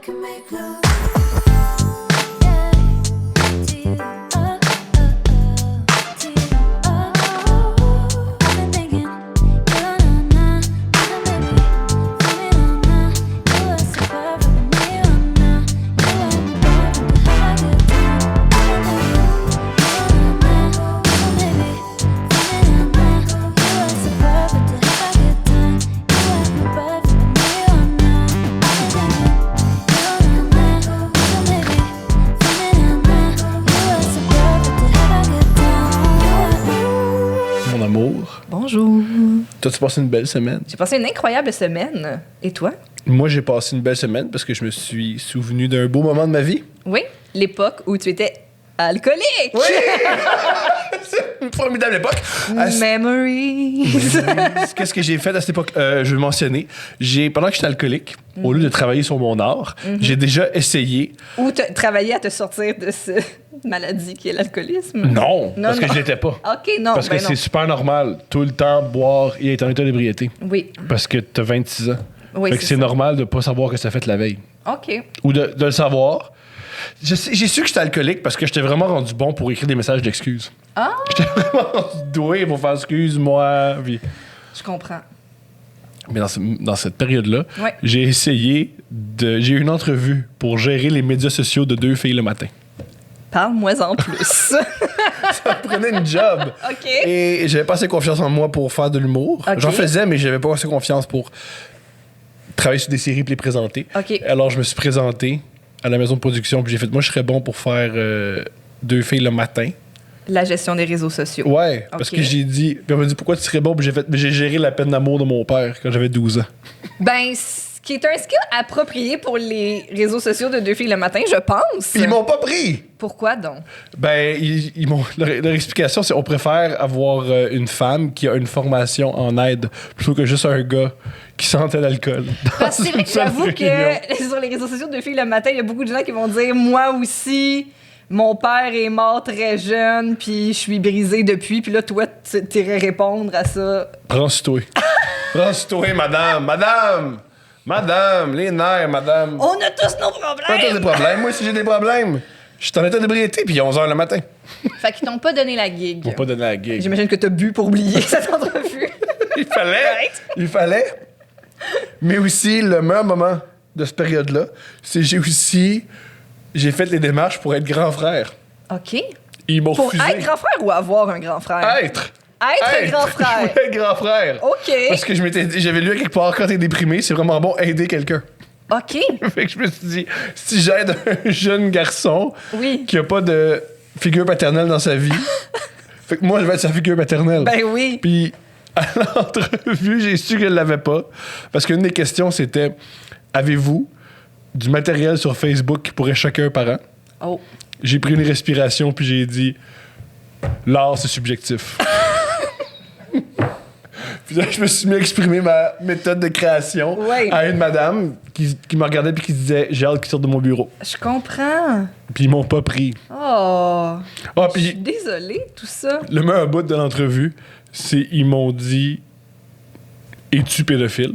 can make love. Bonjour. T'as-tu passé une belle semaine? J'ai passé une incroyable semaine. Et toi? Moi, j'ai passé une belle semaine parce que je me suis souvenu d'un beau moment de ma vie. Oui, l'époque où tu étais alcoolique. Oui! C'est une formidable époque. Memories. Qu'est-ce que j'ai fait à cette époque? Je vais mentionner. Pendant que j'étais alcoolique, au lieu de travailler sur mon art, j'ai déjà essayé... Ou travailler à te sortir de cette maladie qui est l'alcoolisme. Non, parce que je l'étais pas. OK, non. Parce que c'est super normal, tout le temps, boire et être en état d'ébriété. Oui. Parce que t'as 26 ans. Oui, fait que c'est normal de pas savoir que ça fait la veille. OK. Ou de le savoir. J'ai su que j'étais alcoolique parce que j'étais vraiment rendu bon pour écrire des messages d'excuses. Ah! J'étais vraiment rendu doué pour faire excuse-moi. Puis... Je comprends. Mais dans cette période-là, Ouais. j'ai essayé j'ai eu une entrevue pour gérer les médias sociaux de 2 filles le matin. Parle-moi en plus. Ça me prenait une job. OK. Et j'avais pas assez confiance en moi pour faire de l'humour. OK. J'en faisais, mais j'avais pas assez confiance pour travailler sur des séries et les présenter. OK. Alors, je me suis présenté à la maison de production puis j'ai fait, moi, je serais bon pour faire 2 filles le matin. La gestion des réseaux sociaux. Ouais, parce OK. que j'ai dit... Puis on m'a dit, pourquoi tu serais bon? Puis j'ai fait, mais j'ai géré la peine d'amour de mon père quand j'avais 12 ans. Ben, ce qui est un skill approprié pour les réseaux sociaux de 2 filles le matin, je pense. Puis ils m'ont pas pris! Pourquoi donc? Ben, ils m'ont... Leur explication, c'est on préfère avoir une femme qui a une formation en aide plutôt que juste un gars qui sentait l'alcool. Parce que c'est vrai que j'avoue que sur les réseaux sociaux de 2 filles le matin, il y a beaucoup de gens qui vont dire « Moi aussi, mon père est mort très jeune, puis je suis brisée depuis. » Puis là, toi, t'irais répondre à ça. Prends sur toi. Prends sur toi, madame. Madame! Madame! Les nerfs, madame. On a tous nos Toi, t'as problèmes! des problèmes. Moi, si j'ai des problèmes, je suis en état d'ébriété, puis il est 11h le matin. Fait qu'ils t'ont pas donné la gig. Ils m'ont pas donné la gig. J'imagine que t'as bu pour oublier cette entrevue. Il fallait. Right. Il fallait. Mais aussi, le meilleur moment de cette période-là, c'est j'ai fait les démarches pour être grand frère. OK. Ils m'ont Pour refusé. être grand frère ou avoir un grand frère? Être. Être grand frère. Je voulais être grand frère. OK. Parce que j'avais lu à quelque part, quand t'es déprimé, c'est vraiment bon aider quelqu'un. OK. Fait que je me suis dit, si j'aide un jeune garçon Oui. qui a pas de figure paternelle dans sa vie, fait que moi, je vais être sa figure paternelle. Ben oui. Puis, à l'entrevue, j'ai su que je l'avais pas. Parce qu'une des questions, c'était, avez-vous du matériel sur Facebook qui pourrait choquer un parent? Oh. J'ai pris une respiration, puis j'ai dit, l'art, c'est subjectif. Puis là, je me suis mis à exprimer ma méthode de création Ouais. à une madame qui me regardait puis qui disait, j'ai hâte qu'il sorte de mon bureau. Je comprends. Puis ils m'ont pas pris. Oh. Ah, Je suis puis désolée de tout ça. le meilleur bout de l'entrevue, c'est ils m'ont dit, es-tu pédophile?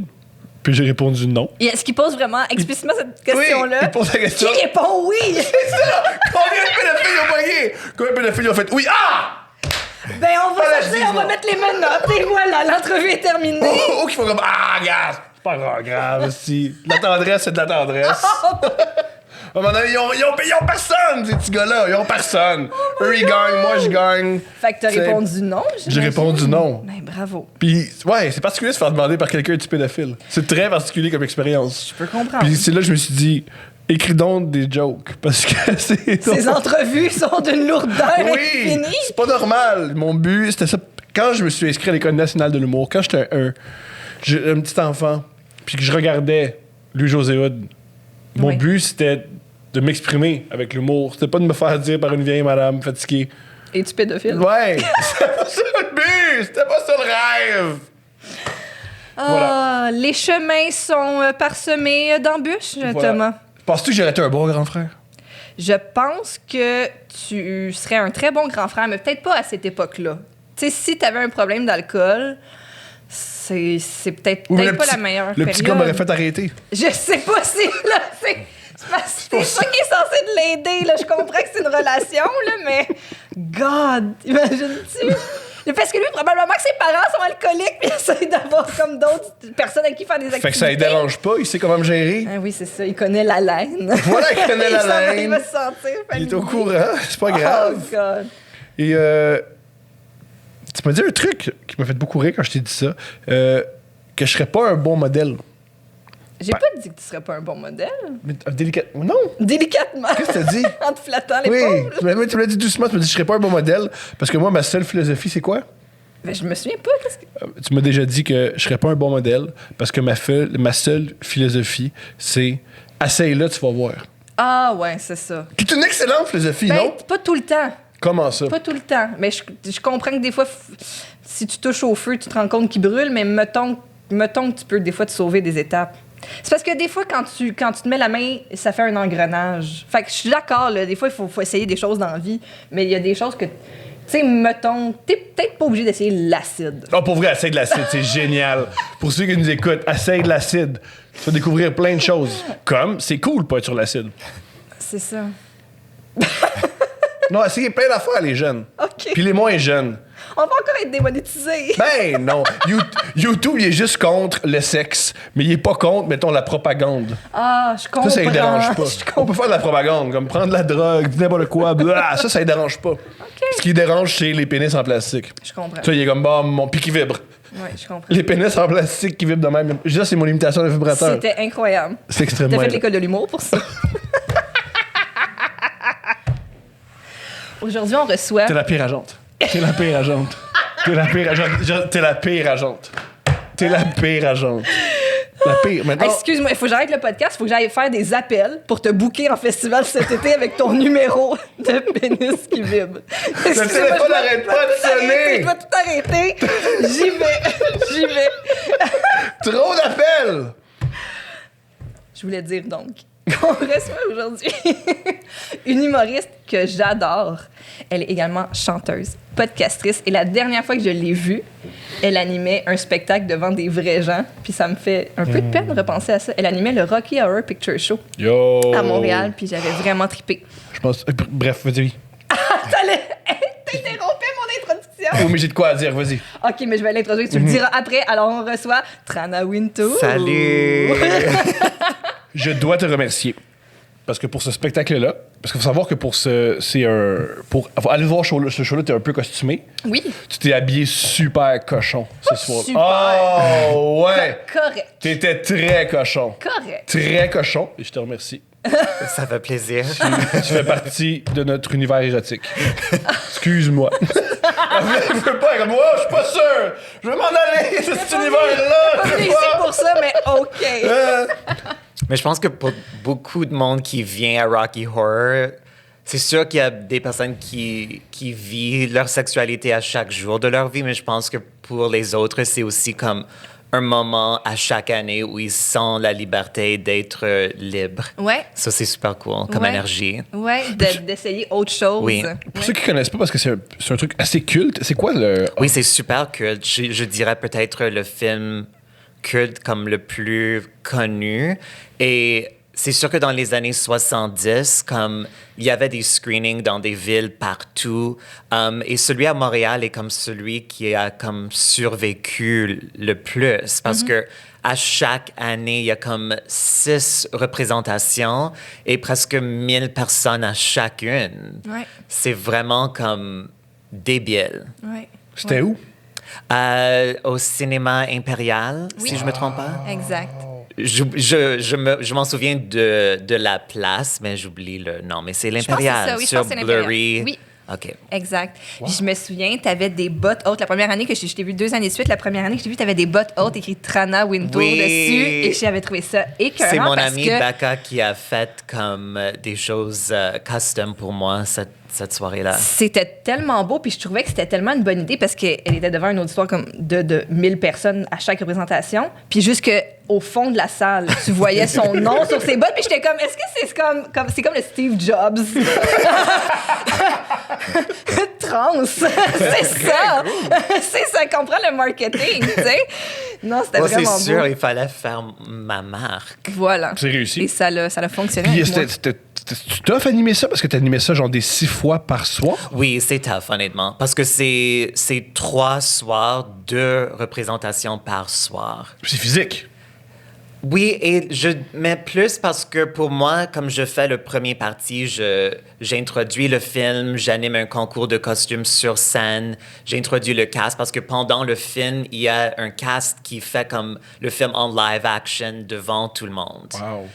Puis j'ai répondu non. Et est-ce qu'il pose vraiment explicitement cette question-là? Oui, il pose la question. Qui répond oui? C'est ça! Combien de pédophiles ont payé? Combien de pédophiles ont fait oui? Ah! Ben, on va Voilà, sortir, on va dis-moi. mettre les menottes et voilà, l'entrevue est terminée. Oh, qui font comme ah, regarde! C'est pas grave, si. La tendresse, c'est de la tendresse. À un moment donné, ils ont personne, ces petits gars-là. Ils ont personne. Eux, ils gagnent, moi, je gagne. Fait que t'as C'est- répondu non, J'ai j'imagine? répondu non. Ben, bravo. Puis, ouais, c'est particulier de se faire demander par quelqu'un es-tu pédophile. C'est très particulier comme expérience. Je peux comprendre. Puis c'est là que je me suis dit, écris donc des jokes. Parce que c'est. Ces entrevues sont d'une lourdeur Oui, infinie. c'est pas normal. Mon but, c'était ça. Quand je me suis inscrit à l'École nationale de l'humour, quand j'étais un petit enfant, puis que je regardais Louis-José Hood, mon Oui. but, c'était de m'exprimer avec l'humour. C'était pas de me faire dire par une vieille madame fatiguée. Es-tu pédophile? Ouais, c'était pas ça le but, c'était pas ça le rêve. Ah, les chemins sont parsemés d'embûches, Voilà. Thomas. Penses-tu que j'aurais été un bon grand frère? Je pense que tu serais un très bon grand frère, mais peut-être pas à cette époque-là. Tu sais, si t'avais un problème d'alcool, c'est peut-être Ou pas la meilleure Le période. petit gars m'aurait fait arrêter. Je sais pas si là, C'est ça qui est censé de l'aider, là. Je comprends que c'est une relation, là, mais... God! Imagines-tu? Parce que lui, probablement que ses parents sont alcooliques puis il essaie d'avoir comme d'autres personnes avec qui faire des activités. Fait que ça ne dérange pas, il sait comment me gérer. Ah oui, c'est ça, il connaît la laine. Voilà, il connaît la laine. Il va se sentir familier. Il est au courant, c'est pas grave. Oh, God. Et tu m'as dit un truc qui m'a fait beaucoup rire quand je t'ai dit ça, que je serais pas un bon modèle. J'ai pas dit que tu serais pas un bon modèle. Mais, non! Délicatement. Qu'est-ce que t'as dit? En te flattant Oui, l'épaule. tu me l'as dit doucement, tu m'as dit que je serais pas un bon modèle, parce que moi, ma seule philosophie, c'est quoi? Mais je me souviens pas. Qu'est-ce que... Tu m'as déjà dit que je serais pas un bon modèle, parce que ma seule philosophie, c'est essaye-le, tu vas voir. Ah ouais, c'est ça. Qui est une excellente philosophie, Ben, non? pas tout le temps. Comment ça? Pas tout le temps. Mais je comprends que des fois, si tu touches au feu, tu te rends compte qu'il brûle, mais mettons que tu peux des fois te sauver des étapes. C'est parce que des fois, quand tu te mets la main, ça fait un engrenage. Fait que je suis d'accord, là, des fois, il faut essayer des choses dans la vie, mais il y a des choses que... Tu sais, mettons, t'es peut-être pas obligé d'essayer l'acide. Oh, pour vrai, essaye de l'acide, c'est génial. Pour ceux qui nous écoutent, essaye de l'acide. Tu vas découvrir plein de choses. Comme, c'est cool pas être sur l'acide. C'est ça. Non, essayez plein d'affaires, les jeunes. OK. Puis les moins jeunes. On va encore être démonétisés. Ben non. YouTube, il est juste contre le sexe, mais il est pas contre, mettons, la propagande. Ah, je comprends. Ça ne dérange pas. Je On peut faire de la propagande, comme prendre de la drogue, n'importe quoi. Blah, ça ne dérange pas. Ce qui dérange, c'est les pénis en plastique. Je comprends. Ça, il est comme, bon, mon pied qui vibre. Oui, je comprends. Les pénis en plastique qui vibrent de même. Ça, c'est mon imitation de vibrateur. C'était incroyable. C'est extrêmement... T'as fait l'école de l'humour pour ça. Aujourd'hui, on reçoit... T'es la pire agente. T'es la pire agente. T'es la pire agente. T'es la pire agente. T'es la pire agente. La pire. Maintenant... Excuse-moi, il faut que j'arrête le podcast. Il faut que j'aille faire des appels pour te booker en festival cet été avec ton numéro de pénis qui vibre. Le téléphone n'arrête pas de sonner. Je dois tout arrêter. J'y vais. Trop d'appels. Je voulais dire donc qu'on reçoit aujourd'hui une humoriste que j'adore. Elle est également chanteuse, podcastrice. Et la dernière fois que je l'ai vue, elle animait un spectacle devant des vrais gens. Puis ça me fait un peu de peine de repenser à ça. Elle animait le Rocky Horror Picture Show à Montréal. Puis j'avais vraiment trippé. Je pense... Bref, vas-y. T'interrompais mon introduction. Oh, mais j'ai de quoi à dire, vas-y. OK, mais je vais l'introduire. Tu le diras après. Alors, on reçoit Trana Wintour. Salut! Je dois te remercier. Parce que pour ce spectacle-là, parce qu'il faut savoir que pour pour aller voir ce show-là, t'es un peu costumé. Oui. Tu t'es habillé super cochon ce soir. Super. Oh, ouais! Correct. T'étais très cochon. Correct. Très cochon. Et je te remercie. Ça fait plaisir. Tu fais partie de notre univers érotique. Excuse-moi. Je veux pas, comme moi, je suis pas sûr. Je veux m'en aller de cet univers-là. Je suis pas ici pour ça, mais OK. Mais je pense que pour beaucoup de monde qui vient à Rocky Horror, c'est sûr qu'il y a des personnes qui vivent leur sexualité à chaque jour de leur vie, mais je pense que pour les autres, c'est aussi comme un moment à chaque année où ils sentent la liberté d'être libres. Ouais. Ça, c'est super cool comme Ouais. énergie. Ouais, d'essayer autre chose. Oui. Pour ceux qui connaissent pas, parce que c'est un truc assez culte, c'est quoi le... Oui, c'est super culte. Je dirais peut-être le film culte comme le plus connu. Et c'est sûr que dans les années 70, comme il y avait des screenings dans des villes partout, et celui à Montréal est comme celui qui a comme survécu le plus parce que à chaque année, il y a comme 6 représentations et presque 1000 personnes à chacune. Ouais. C'est vraiment comme débile. Ouais. C'était où? Au cinéma impérial, si je me trompe pas. Exact. Je m'en souviens de la place, mais j'oublie le nom. Mais c'est Je pense que c'est l'Impérial ça, oui, je sur pense que c'est l'Impérial. Blurry. Oui. OK. Exact. Puis je me souviens, tu avais des bottes hautes. La première année que je t'ai vu 2 années de suite, la première année que je t'ai vu, tu avais des bottes hautes écrites Trana Wintour Oui. dessus. Et j'avais trouvé ça écœurant. C'est mon parce ami que Becca qui a fait comme des choses custom pour moi cette soirée-là. c'était tellement beau, puis je trouvais que c'était tellement une bonne idée parce qu'elle était devant un auditoire comme de 1000 personnes à chaque représentation. Puis jusqu'au fond de la salle, tu voyais son nom sur ses bottes, puis j'étais comme, est-ce que c'est comme le Steve Jobs? France. C'est ça. C'est ça, comprend le marketing, tu sais. Non, c'était vraiment beau. C'est sûr, il fallait faire ma marque. Voilà. C'est réussi. Et ça l'a fonctionné. Puis, avec moi. tu tough animer ça parce que tu animais ça genre des 6 fois par soir? Oui, c'est tough, honnêtement. Parce que c'est 3 soirs, 2 représentations par soir. C'est physique. Oui, et mais plus parce que pour moi, comme je fais le premier parti, j'introduis le film, j'anime un concours de costumes sur scène, j'introduis le cast parce que pendant le film, il y a un cast qui fait comme le film en live action devant tout le monde. Wow.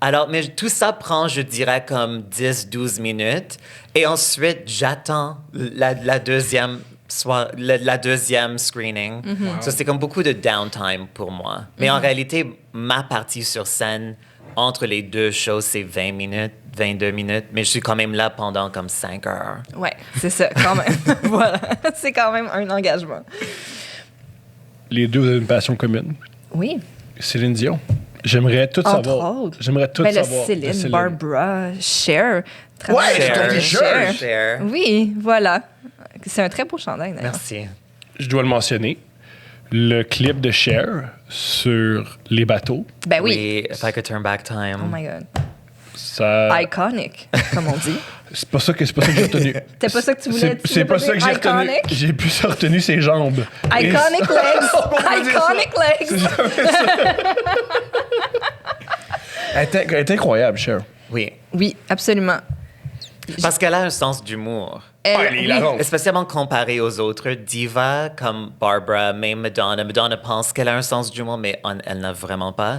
Alors, mais tout ça prend, je dirais, comme 10-12 minutes. Et ensuite, j'attends la deuxième screening. Wow. Ça, c'est comme beaucoup de downtime pour moi. Mais en réalité, ma partie sur scène, entre les 2 shows, c'est 20 minutes, 22 minutes. Mais je suis quand même là pendant comme 5 heures. Ouais, c'est ça, quand même. Voilà. C'est quand même un engagement. Les deux ont une passion commune. Oui. Céline Dion. J'aimerais tout Entre savoir. autres. J'aimerais tout Ben, savoir. Céline, Barbara, Cher. Ouais, Travaille- c'est ton t-shirt. Cher. Oui, voilà. C'est un très beau chandail, d'ailleurs. Merci. Je dois le mentionner. Le clip de Cher sur les bateaux, Ben oui. If I could turn back time. Oh my God. ça. Iconic, comme on dit. C'est pas ça que j'ai retenu. C'était pas ça que tu voulais C'est pas ça que j'ai retenu. Iconic? J'ai plus retenu ses jambes. Iconic Et- legs. On peut dire ça. Iconic legs. Elle est incroyable, Cher. Oui. Oui, absolument. Parce qu'elle a un sens d'humour. Elle est hilarante. Spécialement comparée aux autres divas comme Barbara, même Madonna. Madonna pense qu'elle a un sens d'humour, mais elle n'a vraiment pas.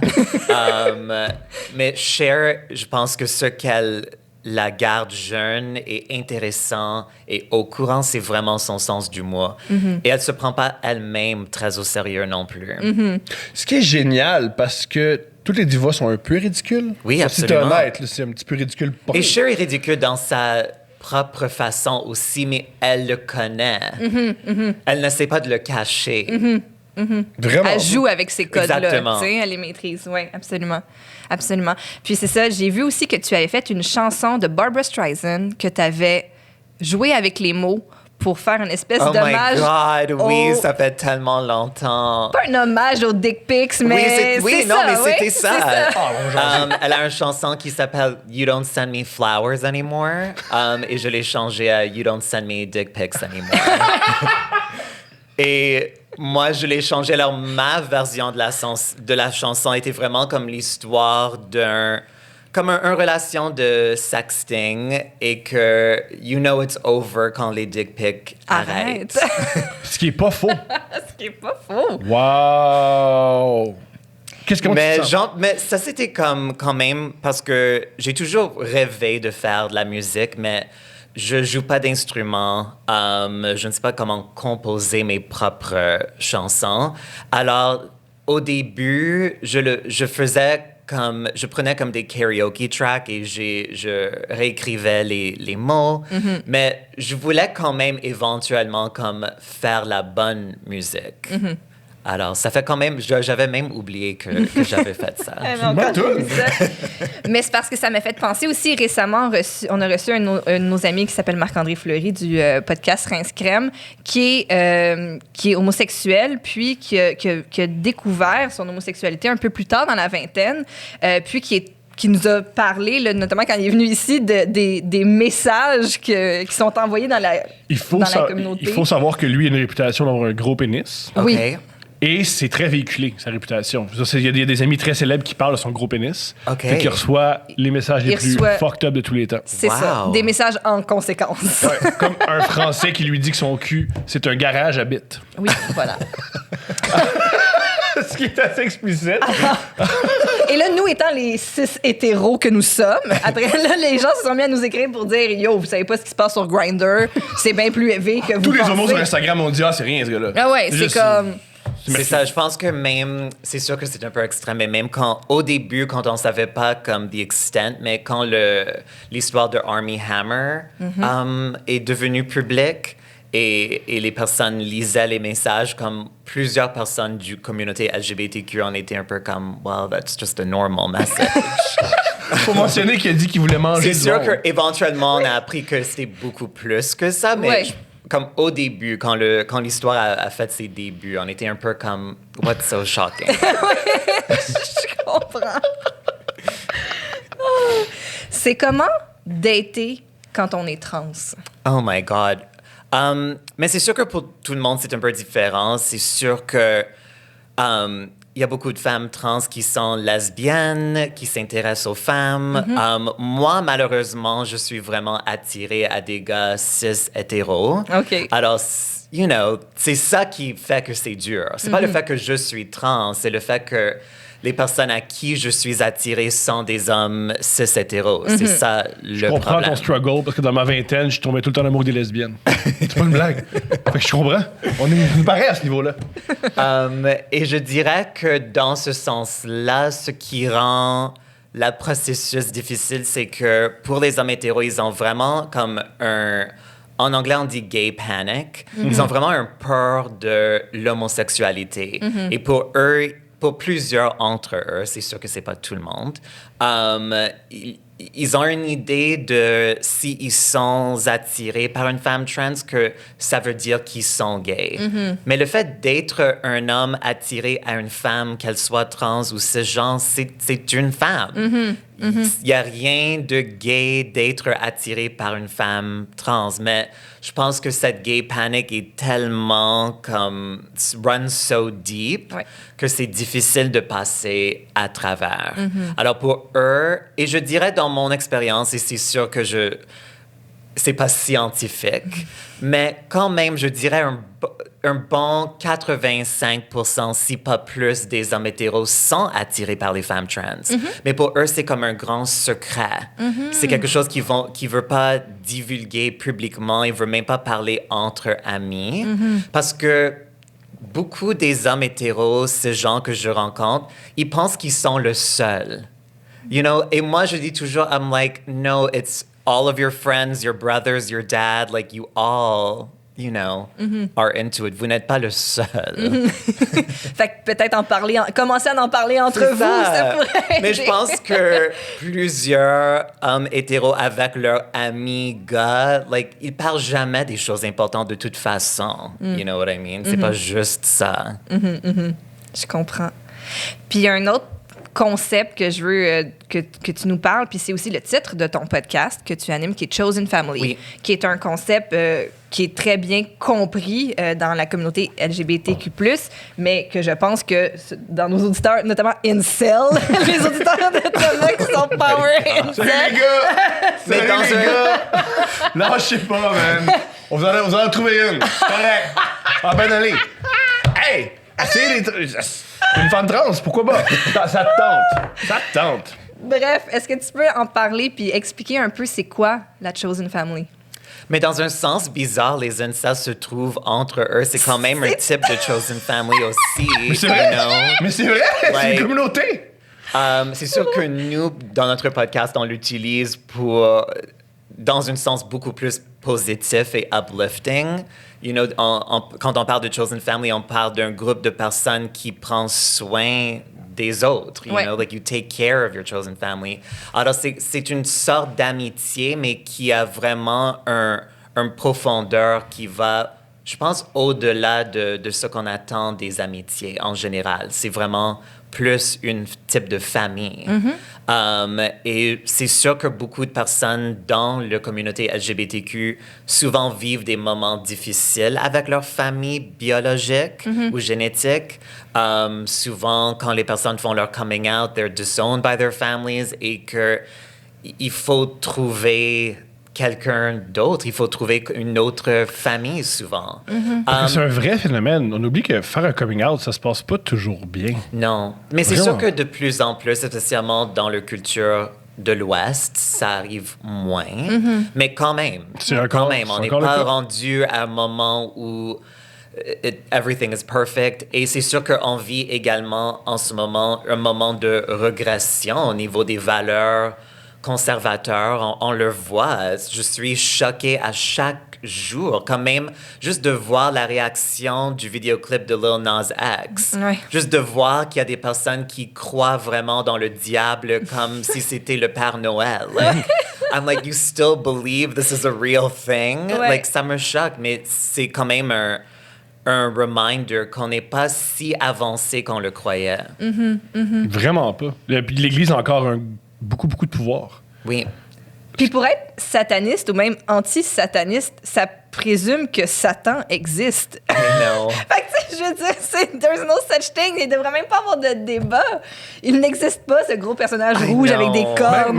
Mais Cher, je pense que ce qu'elle la garde jeune et intéressant et au courant, c'est vraiment son sens d'humour. Et elle se prend pas elle-même très au sérieux non plus. Ce qui est génial, parce que toutes les divas sont un peu ridicules. Oui, Si t'es absolument. honnête, là, c'est un petit peu ridicule. pour- Et Cher est ridicule dans sa propre façon aussi, mais elle le connaît. Elle n'essaie pas de le cacher. Vraiment. Elle joue avec ces codes-là. Exactement. Tu sais, elle les maîtrise. Oui, absolument. Absolument. Puis c'est ça, j'ai vu aussi que tu avais fait une chanson de Barbra Streisand que tu avais joué avec les mots pour faire une espèce Oh my d'hommage. God, oui, au- ça fait tellement longtemps. Pas un hommage aux dick pics, mais oui, c'est non, ça, mais oui, c'était c'est ça. Ah, Elle a une chanson qui s'appelle You Don't Send Me Flowers Anymore. Et je l'ai changé à You Don't Send Me Dick Pics Anymore. Et moi, je l'ai changé. Alors, ma version de la chanson était vraiment comme l'histoire comme un relation de sexting et que you know it's over quand les dick pics Arrête. arrêtent. Ce qui est pas faux. Ce qui est pas faux. Wow! Qu'est-ce que Mais, tu sens? mais ça, c'était comme quand même parce que j'ai toujours rêvé de faire de la musique, mais je joue pas d'instrument. Je ne sais pas comment composer mes propres chansons. Alors, au début, je faisais comme... Je prenais comme des karaoke tracks et je réécrivais les mots. Mais je voulais quand même éventuellement comme faire la bonne musique. Alors, ça fait quand même... J'avais même oublié que j'avais fait ça. Ah non, bonne quand toune. j'ai vu ça. Mais c'est parce que ça m'a fait penser aussi récemment, on a reçu un de nos amis qui s'appelle Marc-André Fleury du podcast Rince Crème, qui est homosexuel, puis qui a découvert son homosexualité un peu plus tard dans la vingtaine, puis qui nous a parlé, là, notamment quand il est venu ici, des messages qui sont envoyés dans la communauté. Il faut savoir que lui a une réputation d'avoir un gros pénis. OK. Oui. Et c'est très véhiculé, sa réputation. Je veux dire, il y a des amis très célèbres qui parlent de son gros pénis. OK. Fait qu'il reçoit les messages les Il plus reçoit- fucked up de tous les temps. C'est Wow. ça, des messages en conséquence. Ouais, comme un Français qui lui dit que son cul, c'est un garage à bite. Oui, voilà. Ce qui est assez explicite. Et là, nous étant les 6 hétéros que nous sommes, après, là, les gens se sont mis à nous écrire pour dire « Yo, vous savez pas ce qui se passe sur Grindr, c'est bien plus élevé que vous Tous les pensez. homos sur Instagram ont dit « Ah, c'est rien, ce gars-là. » Ah ouais, c'est Juste- comme... C'est ça, je pense que même, c'est sûr que c'est un peu extrême, mais même au début, quand on savait pas comme the extent, mais quand l'histoire de Armie Hammer est devenue publique et les personnes lisaient les messages, comme plusieurs personnes du communauté LGBTQ en étaient un peu comme, well, that's just a normal message. Faut mentionner qu'il a dit qu'il voulait manger C'est du sûr monde. qu'éventuellement, on a appris que c'était beaucoup plus que ça, mais Ouais. comme au début, quand l'histoire a fait ses débuts, on était un peu comme « What's so shocking? » Je comprends. C'est comment dater quand on est trans? Oh my God. Mais c'est sûr que pour tout le monde, c'est un peu différent. C'est sûr que il y a beaucoup de femmes trans qui sont lesbiennes, qui s'intéressent aux femmes. Moi, malheureusement, je suis vraiment attirée à des gars cis hétéros. OK. Alors, you know, c'est ça qui fait que c'est dur. C'est pas le fait que je suis trans, c'est le fait que les personnes à qui je suis attirée sont des hommes cis hétéros. C'est ça le Je comprends problème. ton struggle parce que dans ma vingtaine, je tombais tout le temps en amour des lesbiennes. C'est pas une blague. Fait que je comprends. On est pareil à ce niveau-là. Et je dirais que dans ce sens-là, ce qui rend le processus difficile, c'est que pour les hommes hétéros, ils ont vraiment comme en anglais, on dit gay panic. Ils ont vraiment un peur de l'homosexualité. Et pour eux, pour plusieurs d'entre eux, c'est sûr que c'est pas tout le monde, ils ont une idée de s'ils sont attirés par une femme trans, que ça veut dire qu'ils sont gays. Mais le fait d'être un homme attiré à une femme, qu'elle soit trans ou cisgenre, c'est une femme. Il n'y a rien de gay d'être attiré par une femme trans, mais je pense que cette gay panic est tellement comme run so deep Ouais. que c'est difficile de passer à travers. Alors pour eux, et je dirais dans mon expérience, et c'est sûr que c'est pas scientifique, mais quand même, je dirais un bon 85%, si pas plus, des hommes hétéros sont attirés par les femmes trans. Mais pour eux, c'est comme un grand secret. C'est quelque chose qu'ils ne veulent pas divulguer publiquement, ils ne veulent même pas parler entre amis. Parce que beaucoup des hommes hétéros, ces gens que je rencontre, ils pensent qu'ils sont le seul. You know, et moi, je dis toujours, I'm like, no, it's all of your friends, your brothers, your dad, like you all, you know, are into it. Vous n'êtes pas le seul. Fait que peut-être commencer à en parler entre C'est vous, ça. ça pourrait Mais je aider. pense que plusieurs hommes hétéros avec leurs amis gars, like, ils parlent jamais des choses importantes de toute façon. You know what I mean? C'est pas juste ça. Je comprends. Puis il y a un autre concept que je veux que tu nous parles, puis c'est aussi le titre de ton podcast que tu animes, qui est Chosen Family, Oui. qui est un concept qui est très bien compris dans la communauté LGBTQ+, mais que je pense que dans nos auditeurs, notamment Incel, les auditeurs de Thomas qui sont Power Salut Incel. les gars! Mais Salut dans les gars! Lâchez pas, man! On vous en a trouvé une. Correct. Ah ben allez. Hey! C'est une femme trans, pourquoi pas? Ça te tente. Ça te tente. Bref, est-ce que tu peux en parler puis expliquer un peu c'est quoi la Chosen Family? Mais dans un sens bizarre, les incels se trouvent entre eux. C'est quand même un type de chosen family aussi. Mais c'est vrai. You know? Mais c'est vrai, c'est Ouais. une communauté. C'est sûr que nous, dans notre podcast, on l'utilise pour, dans un sens beaucoup plus positif et uplifting. You know, quand on parle de chosen family, on parle d'un groupe de personnes qui prend soin des autres. You Ouais. know, like you take care of your chosen family. Alors, c'est une sorte d'amitié, mais qui a vraiment une profondeur qui va, je pense, au-delà de ce qu'on attend des amitiés en général. C'est vraiment plus un type de famille. Et c'est sûr que beaucoup de personnes dans la communauté LGBTQ souvent vivent des moments difficiles avec leur famille biologique ou génétique. Souvent, quand les personnes font leur coming out, they're disowned by their families et qu'il faut trouver quelqu'un d'autre, il faut trouver une autre famille souvent. C'est un vrai phénomène. On oublie que faire un coming out, ça se passe pas toujours bien. Non, mais c'est Vraiment. sûr que de plus en plus, spécialement dans la culture de l'Ouest, ça arrive moins. Mais quand même, C'est encore on n'est le pas cas. rendu à un moment où everything is perfect. Et c'est sûr qu'on vit également en ce moment un moment de régression au niveau des valeurs conservateur, on le voit. Je suis choquée à chaque jour. Quand même, juste de voir la réaction du vidéoclip de Lil Nas X. Ouais. Juste de voir qu'il y a des personnes qui croient vraiment dans le diable comme si c'était le Père Noël. I'm like, you still believe this is a real thing? Ouais. Like, ça me choque, mais c'est quand même un reminder qu'on n'est pas si avancé qu'on le croyait. Vraiment pas. Puis l'Église a encore beaucoup de pouvoir. Oui. Puis pour être sataniste ou même anti-sataniste, ça présume que Satan existe. I know. Fait que, tu sais, je veux dire, there's no such thing. Il devrait même pas avoir de débat. Il n'existe pas, ce gros personnage I rouge know. avec des cornes.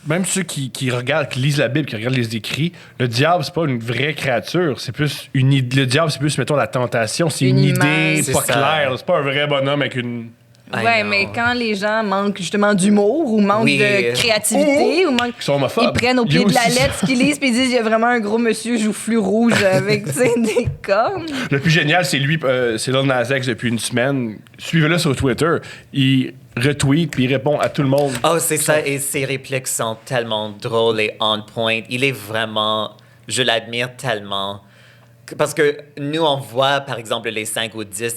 Même ceux qui regardent, qui lisent la Bible, qui regardent les écrits, le diable, c'est pas une vraie créature. C'est plus le diable, c'est plus, mettons, la tentation. C'est une idée C'est pas ça. claire. C'est pas un vrai bonhomme avec une... I Ouais, know. mais quand les gens manquent justement d'humour ou manquent Oui. de créativité ou manquent... Ils sont homophobes. Ils prennent au Il y a pied de la aussi lettre ce qu'ils lisent puis ils disent il y a vraiment un gros monsieur joufflu rouge avec tu sais, des cornes. Le plus génial, c'est lui, c'est Lil Nas X depuis une semaine. Suivez-le sur Twitter. Il retweet puis il répond à tout le monde. Oh, c'est ça. Et ses répliques sont tellement drôles et on point. Il est vraiment... Je l'admire tellement. Parce que nous, on voit, par exemple, les 5 ou 10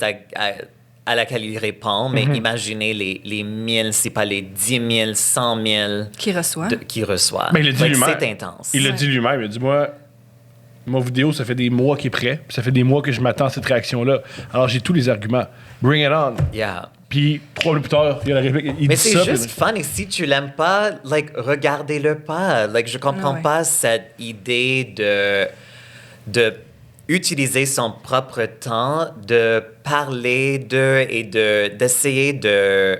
à laquelle il répond, mais imaginez les 1000, c'est pas les 10 000, 100 000 Qui reçoit. qu'il reçoit. Mais il l'a dit Like, lui-même. c'est intense. Il l'a dit lui-même. Il a dit, moi, mon vidéo, ça fait des mois qu'il est prêt. Puis ça fait des mois que je m'attends à cette réaction-là. Alors, j'ai tous les arguments. Bring it on. Yeah. Puis 3 mois plus tard, il y a la réplique. Il Mais dit c'est ça. juste fun. Et si tu l'aimes pas, like, regardez-le pas. Like, je comprends Ah ouais. pas cette idée de utiliser son propre temps, de parler d'essayer de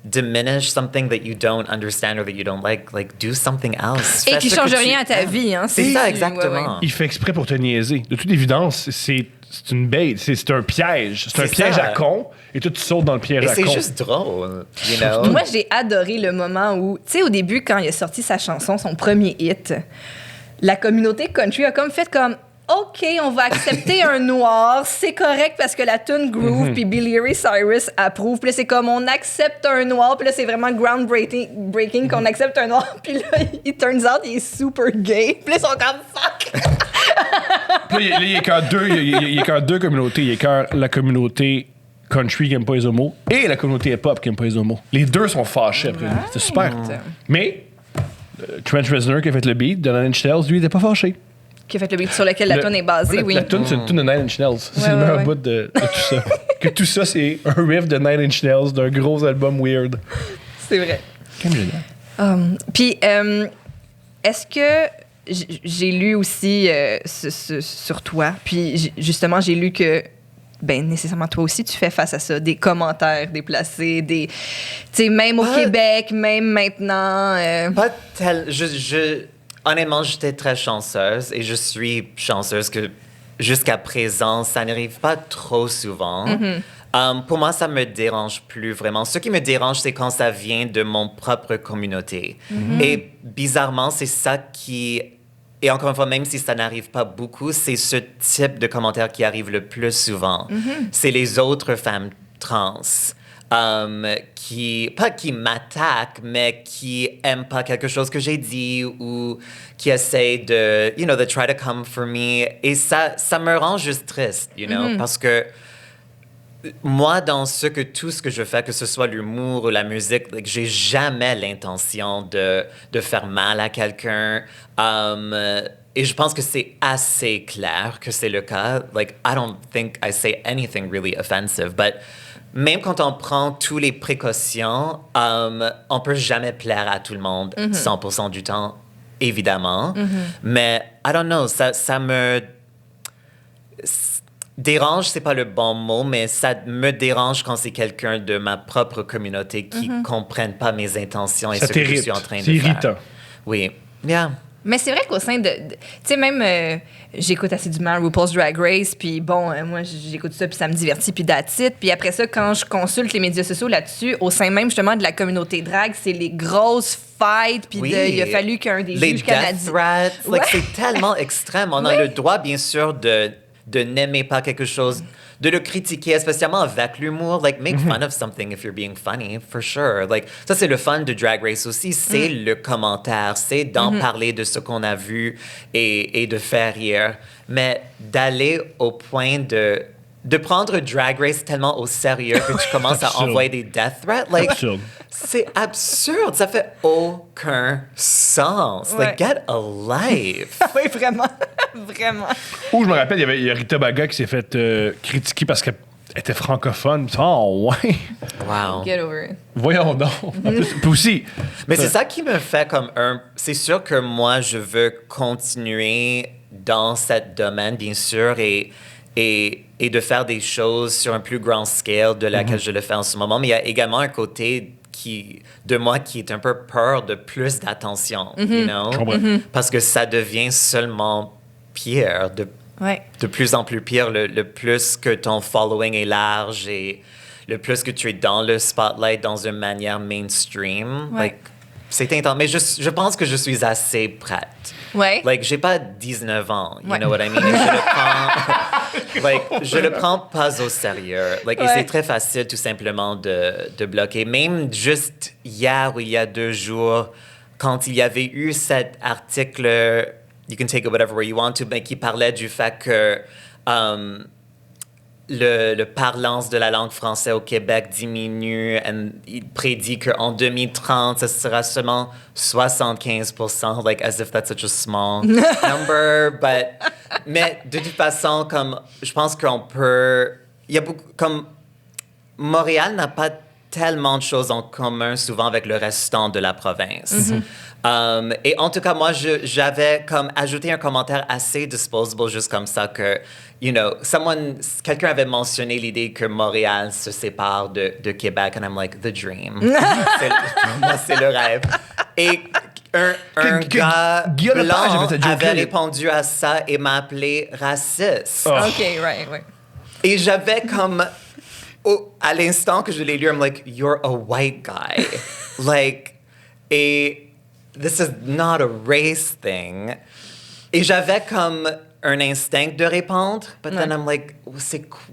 diminish something that you don't understand or that you don't like do something else. Et Fais qui ce change que tu rien à ta aimes. vie. Hein, C'est ça, ouais, exactement. ouais. Il fait exprès pour te niaiser. De toute évidence, c'est une bait. C'est un piège. C'est un C'est piège ça. à con. Et toi, tu sautes dans le piège Et à c'est con. juste drôle, you know? Moi, j'ai adoré le moment où, tu sais, au début, quand il a sorti sa chanson, son premier hit, la communauté country a comme fait comme OK, on va accepter un noir, c'est correct parce que la tune groove puis Billy Ray Cyrus approuve. Puis là, c'est comme on accepte un noir, puis là, c'est vraiment groundbreaking qu'on accepte un noir. Puis là, it turns out, il est super gay. Puis là, ils sont comme fuck. Puis là, il y a qu'en deux communautés. Il y a qu'en la communauté country qui aime pas les homos et la communauté hip-hop qui aime pas les homos. Les deux sont fâchés après. C'est super. Mais Trent Reznor qui a fait le beat de Nine Inch Nails, lui, il était pas fâché. Qui a fait le beat sur lequel la tune est basée, oui. La tune, c'est une tune de Nine Inch Nails. C'est Ouais, le meilleur ouais. bout de tout ça. Que tout ça, c'est un riff de Nine Inch Nails d'un gros album weird. C'est vrai. Comme génial. Puis, est-ce que j'ai lu aussi sur toi, puis justement, j'ai lu que, ben nécessairement, toi aussi, tu fais face à ça, des commentaires déplacés, tu sais, même au Québec, même maintenant. Pas tel. Honnêtement, j'étais très chanceuse et je suis chanceuse que jusqu'à présent, ça n'arrive pas trop souvent. Pour moi, ça me dérange plus vraiment. Ce qui me dérange, c'est quand ça vient de mon propre communauté. Et bizarrement, c'est ça qui... Et encore une fois, même si ça n'arrive pas beaucoup, c'est ce type de commentaire qui arrive le plus souvent. C'est les autres femmes trans. Pas qui m'attaquent, mais qui aiment pas quelque chose que j'ai dit ou qui essayent de, de try to come for me. Et ça me rend juste triste, parce que moi, dans tout ce que je fais, que ce soit l'humour ou la musique, j'ai jamais l'intention de faire mal à quelqu'un. Et je pense que c'est assez clair que c'est le cas. Like, I don't think I say anything really offensive, but même quand on prend toutes les précautions, on peut jamais plaire à tout le monde 100% du temps, évidemment. Mais, I don't know, ça me... Dérange, c'est pas le bon mot, mais ça me dérange quand c'est quelqu'un de ma propre communauté qui comprenne pas mes intentions et Ça ce que je t'irrite. suis en train de C'est faire. irritant. Oui. Yeah. Mais c'est vrai qu'au sein de tu sais, même, j'écoute assidûment RuPaul's Drag Race, puis bon, moi, j'écoute ça, puis ça me divertit, puis that's it. Puis après ça, quand je consulte les médias sociaux là-dessus, au sein même, justement, de la communauté drag, c'est les grosses fights, puis Oui. il a fallu qu'un des Les juges death canadiens... threats, Ouais. c'est tellement extrême. On a le droit, bien sûr, de n'aimer pas quelque chose de le critiquer, spécialement avec l'humour. Like, make fun of something if you're being funny, for sure. Like, ça, c'est le fun de Drag Race aussi. C'est le commentaire, c'est d'en parler de ce qu'on a vu et de faire rire. Mais d'aller au point de prendre Drag Race tellement au sérieux que tu commences à envoyer des death threats, like, c'est absurde. Ça fait aucun sens. Ouais. Like, get a life. Oui, vraiment. Vraiment. Ou je me rappelle, il y a Rita Baga qui s'est fait critiquer parce qu'elle était francophone. Oh, ouais. Wow. Get over it. Voyons donc. En plus, puis aussi, Mais c'est ça qui me fait comme un... C'est sûr que moi, je veux continuer dans ce domaine, bien sûr, et de faire des choses sur un plus grand scale de laquelle je le fais en ce moment. Mais il y a également un côté de moi qui est un peu peur de plus d'attention, you know? Parce que ça devient seulement pire, de plus en plus pire, le plus que ton following est large et le plus que tu es dans le spotlight dans une manière mainstream. Ouais. Like, c'est intense. Mais je pense que je suis assez prête. Ouais. Like, j'ai pas 19 ans, you Ouais. know what I mean? Et je le prends pas au sérieux. Like, et Ouais. c'est très facile, tout simplement, de bloquer. Même juste hier ou il y a 2 jours, quand il y avait eu cet article, you can take it whatever way you want to, mais qui parlait du fait que le parlance de la langue française au Québec diminue. Il prédit qu'en 2030, ce sera seulement 75%, like as if that's such a small number. Mais de toute façon, comme, je pense qu'on peut... Il y a beaucoup... Comme, Montréal n'a pas tellement de choses en commun souvent avec le restant de la province. Et en tout cas, moi, j'avais comme ajouté un commentaire assez disposable, juste comme ça, que, you know, quelqu'un avait mentionné l'idée que Montréal se sépare de Québec, and I'm like, the dream. Moi, c'est le rêve. Et un gars Guillaume Lepage blanc avait cette joke-là, avait il- répondu à ça et m'a appelé raciste. Oh. OK, right. Et j'avais comme... à l'instant que je l'ai lu, I'm like, you're a white guy. Like, et this is not a race thing. Et j'avais comme un instinct de répondre, but then I'm like,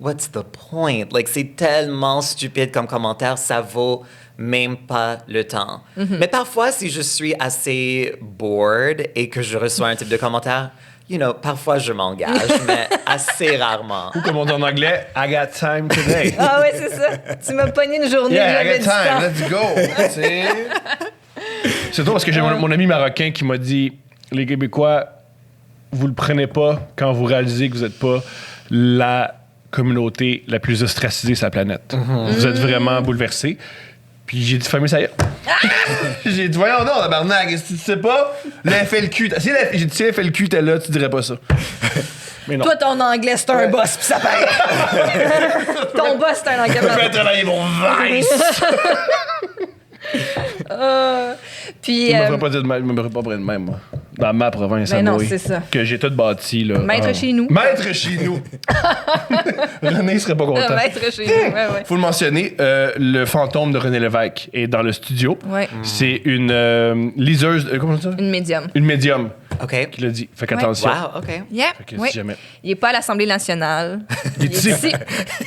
what's the point? Like, c'est tellement stupide comme commentaire, ça vaut même pas le temps. Mais parfois, si je suis assez bored et que je reçois un type de commentaire, you know, parfois je m'engage, mais assez rarement. ou comme on dit en anglais, I got time today. Ah ouais, c'est ça. Tu m'as pogné une journée Yeah, que j'avais I du got time, temps. let's go. C'est drôle parce que j'ai mon ami marocain qui m'a dit, les Québécois, vous le prenez pas quand vous réalisez que vous n'êtes pas la communauté la plus ostracisée sur la planète. Vous êtes vraiment bouleversés. Puis j'ai dit, famille, ça y est. J'ai dit, voyons donc, tabarnak, est-ce que tu sais pas? Le FLQ, j'ai dit, si le FLQ était là, tu dirais pas ça. Mais non. Toi, ton anglais, c'est un boss, puis ça paraît. Ton boss, c'est un anglais. Je vais travailler mon vice. Puis, Je me ferais pas dire de même, je me ferais pas près de même, moi. Dans ma province, à Ben non, moi. c'est ça. Que j'ai tout bâti, là. Maître chez nous. Maître chez nous. René serait pas content. maître chez nous, ouais. Faut le mentionner, le fantôme de René Lévesque est dans le studio. Ouais. C'est une liseuse, comment on dit ça? Une médium. Une médium OK. qui l'a dit. Fait qu'attention. Wow, OK. Yeah. Fait que Oui. si jamais. Il est pas à l'Assemblée nationale. Il est ici.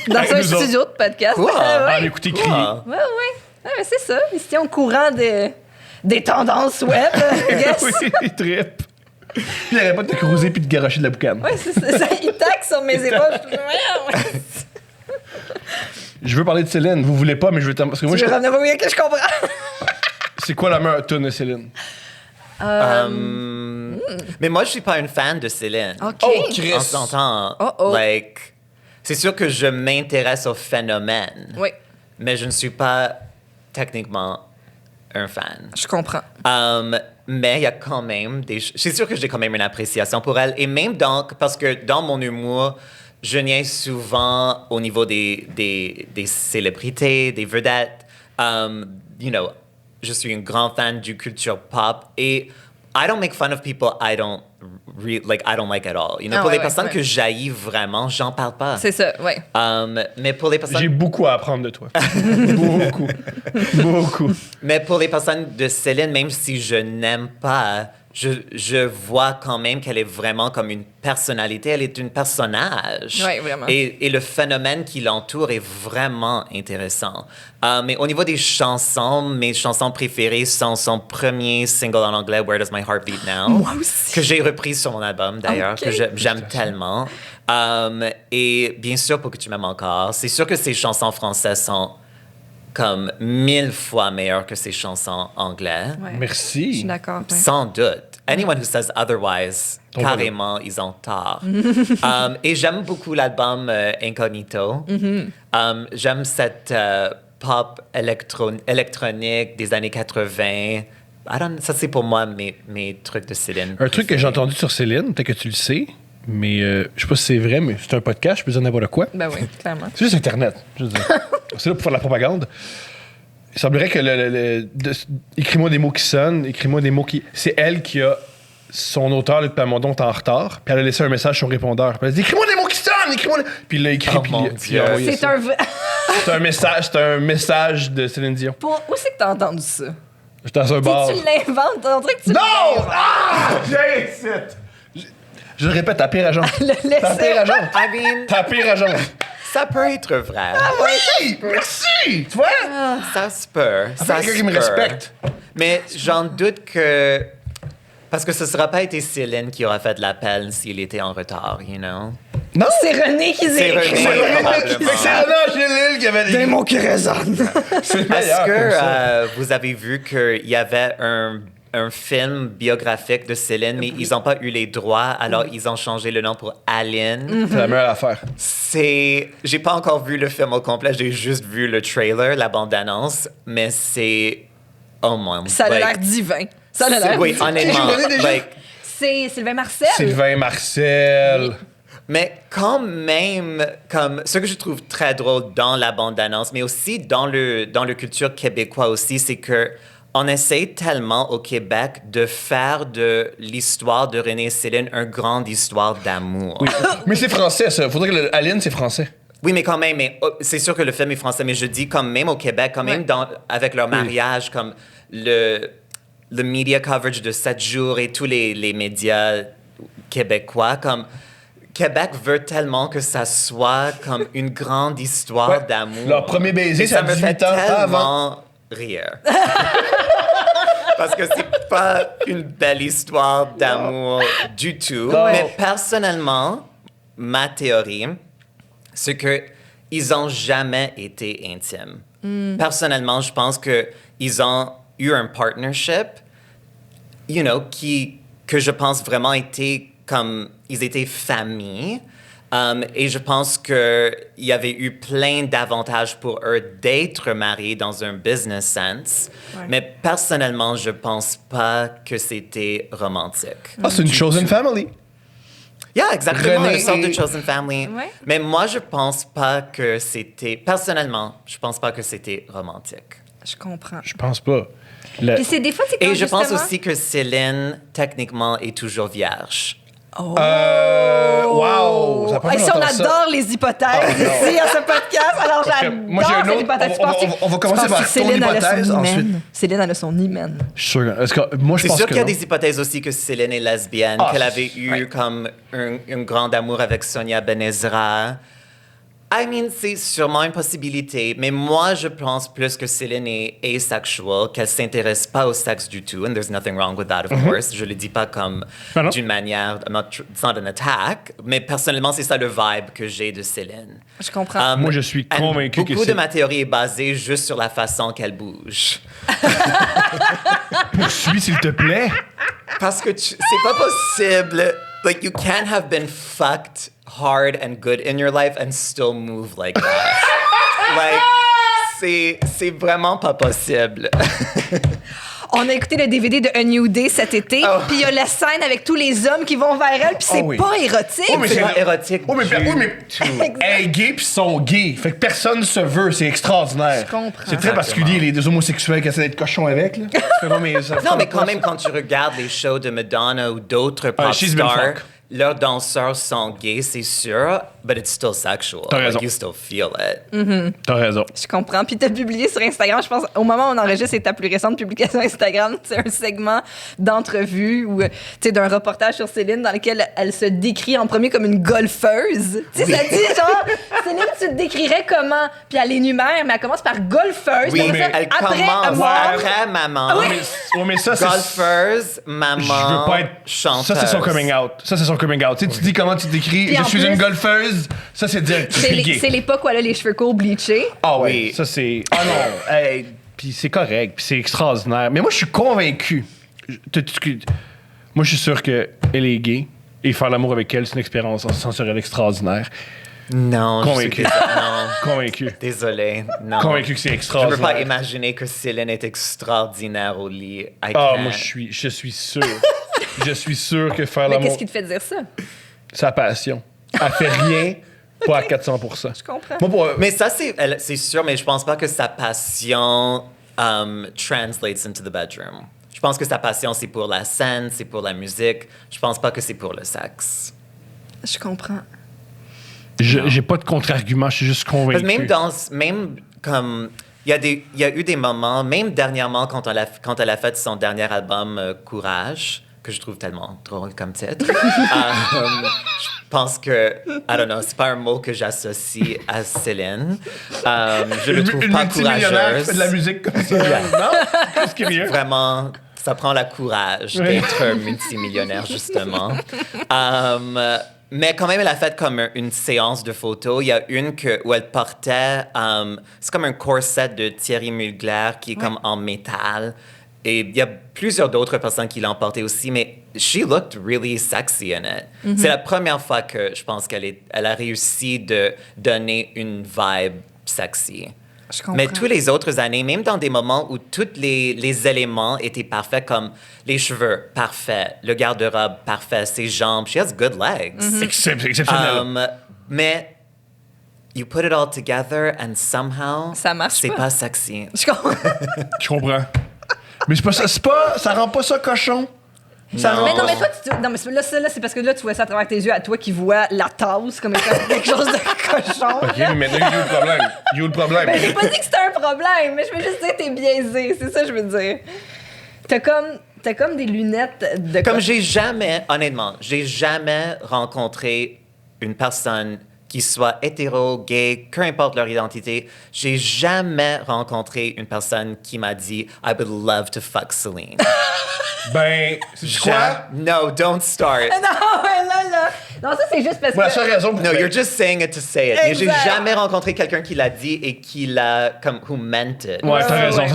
Dans Avec un nous autres. studio de podcast. Cool. Ah, l'écouter crier. Cool. Ouais. Ah, mais c'est ça. Il se tient au courant des tendances web. Yes. Oui, il trippe. Puis il arrête pas de te cruiser puis de garocher de la boucane. Ouais, c'est ça. Il taxe sur mes épaules. Je suis comme, ouais. Je veux parler de Céline. Vous voulez pas, mais je veux parce que moi, Je revenais pas bien que je comprends. c'est quoi la meilleure tune de Céline? Mais moi, je suis pas une fan de Céline. OK. Oh, Chris. On s'entend. Oh. Like, c'est sûr que je m'intéresse au phénomène, Oui, mais je ne suis pas techniquement un fan. je comprends. Mais il y a quand même c'est sûr que j'ai quand même une appréciation pour elle. Et même parce que dans mon humour, je niaise souvent au niveau des célébrités, des vedettes. You know, je suis une grande fan du culture pop et I don't make fun of people I don't like at all. You know, Ah, pour ouais, les personnes ouais. que j'haïs vraiment, j'en parle pas. C'est ça, oui. Mais pour les personnes J'ai beaucoup à apprendre de toi. Beaucoup. Mais pour les personnes de Céline, même si je n'aime pas, je vois quand même qu'elle est vraiment comme une personnalité. Elle est une personnage. Ouais, vraiment. Et le phénomène qui l'entoure est vraiment intéressant. Mais au niveau des chansons, mes chansons préférées sont son premier single en anglais, Where Does My Heart Beat Now? Moi aussi. Que j'ai repris sur mon album, d'ailleurs, Ok. que j'aime tellement. Et bien sûr, Pour que tu m'aimes encore. C'est sûr que ces chansons françaises sont comme 1000 fois meilleures que ces chansons anglaises. Ouais. Je Merci. suis d'accord. ouais. Sans doute. Anyone who says otherwise, Donc, voilà. carrément, ils ont tort. Et j'aime beaucoup l'album Incognito. J'aime cette pop électronique des années 80. Ça, c'est pour moi mes trucs de Céline. Un truc que j'ai entendu sur Céline, peut-être que tu le sais, mais je sais pas si c'est vrai, mais c'est un podcast, je peux dire n'importe quoi. Ben oui, clairement. C'est juste Internet. Je veux dire. C'est là pour faire de la propagande. Il semblerait que écris-moi des mots qui sonnent, écris-moi des mots qui. C'est elle qui a. Son auteur, Luc Plamondon, est en retard, puis elle a laissé un message sur répondeur. Puis elle a dit écris-moi des mots qui sonnent, écris-moi. Puis il l'a écrit, Oh puis mon il Dieu. a envoyé C'est ça. C'est un message de Céline Dion. Où c'est que t'as entendu ça? J'étais dans un Si bar. tu l'inventes, on dirait que tu Non! l'inventes. Ah! J'incite! Je le répète, ta pire agente. Le Ta pire laisser. agente. I mean, Ta pire agente. ça peut être vrai. Oui! Merci! Tu vois? Ça se peut. Ça Ça fait quelqu'un se qui me peut. respecte. Mais j'en doute que... Parce que ce ne sera pas été Céline qui aura fait l'appel s'il était en retard, you know? Non! C'est René qui C'est dit. René. Fait que c'est Anna Gélil qui avait Des mots qui résonnent. C'est Est-ce meilleur comme que ça. vous avez vu qu'il y avait un film biographique de Céline, mais ils n'ont pas eu les droits, alors ils ont changé le nom pour Aline. C'est la meilleure affaire. J'ai pas encore vu le film au complet, j'ai juste vu le trailer, la bande-annonce, mais c'est... Oh mon... Ça a l'air divin. Ça a l'air Oui, divin. honnêtement. Qui joue déjà? like, C'est Sylvain Marcel. Sylvain Marcel. mais quand même, comme ce que je trouve très drôle dans la bande-annonce, mais aussi dans le culture québécois aussi, c'est que on essaie tellement au Québec de faire de l'histoire de René et Céline une grande histoire d'amour. Oui. Mais c'est français, ça. Faudrait que Aline, c'est français. Oui, mais quand même, c'est sûr que le film est français, mais je dis quand même au Québec, quand même avec leur mariage, comme le media coverage de 7 jours et tous les médias québécois, comme Québec veut tellement que ça soit comme une grande histoire Ouais. d'amour. Leur premier baiser, Et c'est à ça me fait 18 ans, pas avant. tellement rire. Parce que c'est pas une belle histoire d'amour du tout. Non. Mais personnellement, ma théorie, c'est que ils ont jamais été intimes. Personnellement, je pense que ils ont eu un partnership, you know, que je pense vraiment était comme ils étaient famille. Et je pense qu'il y avait eu plein d'avantages pour eux d'être mariés dans un business sense. Ouais. Mais personnellement, je pense pas que c'était romantique. Ah, c'est une chosen family. Yeah, exactement, René une sorte de et- chosen family. Ouais. Mais moi, je pense pas que c'était... Personnellement, je pense pas que c'était romantique. Je comprends. Je pense pas. Puis c'est des fois, c'est quand Et je pense justement- aussi que Céline, techniquement, est toujours vierge. Oh. Wow! Ça a pas Hey, fait si on longtemps, ça. adore les hypothèses ici à ce podcast, alors Parce que j'adore moi, j'ai un cette autre- hypothèse. on va commencer Tu penses par que ton Céline, elle a hypothèse, son ensuite. hymen? Céline, elle a son hymen. Je suis sûr. Est-ce que moi, je C'est pense sûr que qu'il y a non. des hypothèses aussi que Céline est lesbienne, Ah, qu'elle avait c'est- eu ouais. comme un grand amour avec Sonia Benezra. I mean, c'est sûrement une possibilité, mais moi, je pense plus que Céline est asexual, qu'elle s'intéresse pas au sexe du tout, and there's nothing wrong with that, of course. Je le dis pas comme Ah non. d'une manière, it's not an attack, mais personnellement, c'est ça le vibe que j'ai de Céline. Je comprends. Moi, je suis and convaincu que beaucoup c'est- de ma théorie est basée juste sur la façon qu'elle bouge. Poursuis, s'il te plaît. Parce que c'est pas possible. Like, you can't have been fucked hard and good in your life and still move like that. Like, c'est vraiment pas possible. On a écouté le DVD de A New Day cet été, Oh. puis il y a la scène avec tous les hommes qui vont vers elle, puis c'est Oh oui. pas érotique. Oh, mais C'est pas érotique Oui, mais, du oui, mais tout. elle est gay puis ils sont gays. Fait que personne se veut. C'est extraordinaire. Je comprends. C'est très particulier, les deux homosexuels qui essaient d'être cochons avec. Là. Tu fais pas, mais ça Non, ressemble mais pas, quand ça. même, quand tu regardes les shows de Madonna ou d'autres pop She's been stars, fuck. leurs danseurs sont gays, c'est sûr, but it's still sexual. T'as raison. Like, you still feel it. T'as raison. Je comprends. Puis t'as publié sur Instagram, je pense, au moment où on enregistre, c'est ta plus récente publication Instagram, c'est un segment d'entrevue ou, tu sais, d'un reportage sur Céline dans lequel elle se décrit en premier comme une golfeuse. Tu sais, ça dit genre, Céline, tu te décrirais comment? Puis elle énumère, mais elle commence par golfeuse. Oui, puis mais elle commence mort. après maman. Mais ça, c'est... Golfeuse, maman, Je veux pas être... chanteuse. Ça, c'est son coming out. Ça, c'est son coming out. Tu sais, tu dis comment tu te décris. Puis Je en suis plus- une golfeuse. Ça, c'est dire que je suis gay. C'est l'époque où elle a les cheveux courts bleachés. Ah ouais, Oui. ça c'est... Ah non, hey, puis c'est correct, puis c'est extraordinaire. Mais moi, je suis convaincu. Moi, je suis sûr qu'elle est gay et faire l'amour avec elle, c'est une expérience sensorielle extraordinaire. Non, Convaincu. non. Convaincu. Désolé, non. Convaincu que c'est Je ne peux extraordinaire. pas imaginer que Céline est extraordinaire au lit. I Ah, can't. moi, je suis sûr. Je suis sûr que faire Mais l'amour, qu'est-ce qui te fait dire ça? sa passion. Elle fait rien, pas à 400 Je comprends. Moi, pour... Mais ça, c'est sûr, mais je pense pas que sa passion translates into the bedroom. Je pense que sa passion, c'est pour la scène, c'est pour la musique. Je pense pas que c'est pour le sexe. Je comprends. J'ai pas de contre-argument, je suis juste Parce convaincu. que même comme il y a eu des moments, même dernièrement quand elle a fait son dernier album Courage, que je trouve tellement drôle comme titre. Je pense que I don't know, c'est pas un mot que j'associe à Céline. Je le trouve une pas multimillionnaire qui courageuse. fait de la musique comme ça. Non? Qu'est-ce qui est mieux? Vraiment, ça prend la courage Oui. d'être multimillionnaire, justement. Mais quand même, elle a fait comme une séance de photos. Il y a une où elle portait... c'est comme un corset de Thierry Mugler qui est comme en métal. Et il y a plusieurs d'autres personnes qui l'ont porté aussi, mais she looked really sexy in it. C'est la première fois que je pense elle a réussi de donner une vibe sexy. Je comprends. Mais tous les autres années, même dans des moments où tous les éléments étaient parfaits, comme les cheveux, parfaits, le garde-robe, parfait, ses jambes, she has good legs. C'est exceptionnel. Mais you put it all together and somehow, Ça marche c'est pas. pas sexy. Je comprends. Je comprends. Mais c'est pas ça, ça rend pas ça cochon. Ça rend Mais non, pas mais toi, non, mais là, c'est parce que là, tu vois ça à travers tes yeux, à toi qui vois la tasse comme étant quelque chose de cochon. OK, mais maintenant, il y a eu le problème. Il y a eu le problème. Ben, j'ai pas dit que c'était un problème, mais je veux juste dire que t'es biaisé, c'est ça que je veux dire. T'as comme des lunettes de... Comme honnêtement, j'ai jamais rencontré une personne qui soit hétéro, gay, peu importe leur identité, j'ai jamais rencontré une personne qui m'a dit « I would love to fuck Celine ». Ben, c'est quoi? No, don't start. Non, là. Non, ça, c'est juste parce Moi, la que... seule raison pour No, you're just saying it to say it. Mais j'ai Exact. jamais rencontré quelqu'un qui l'a dit et qui l'a comme who meant it. Ouais, t'as Ouais, raison. ouais. Ça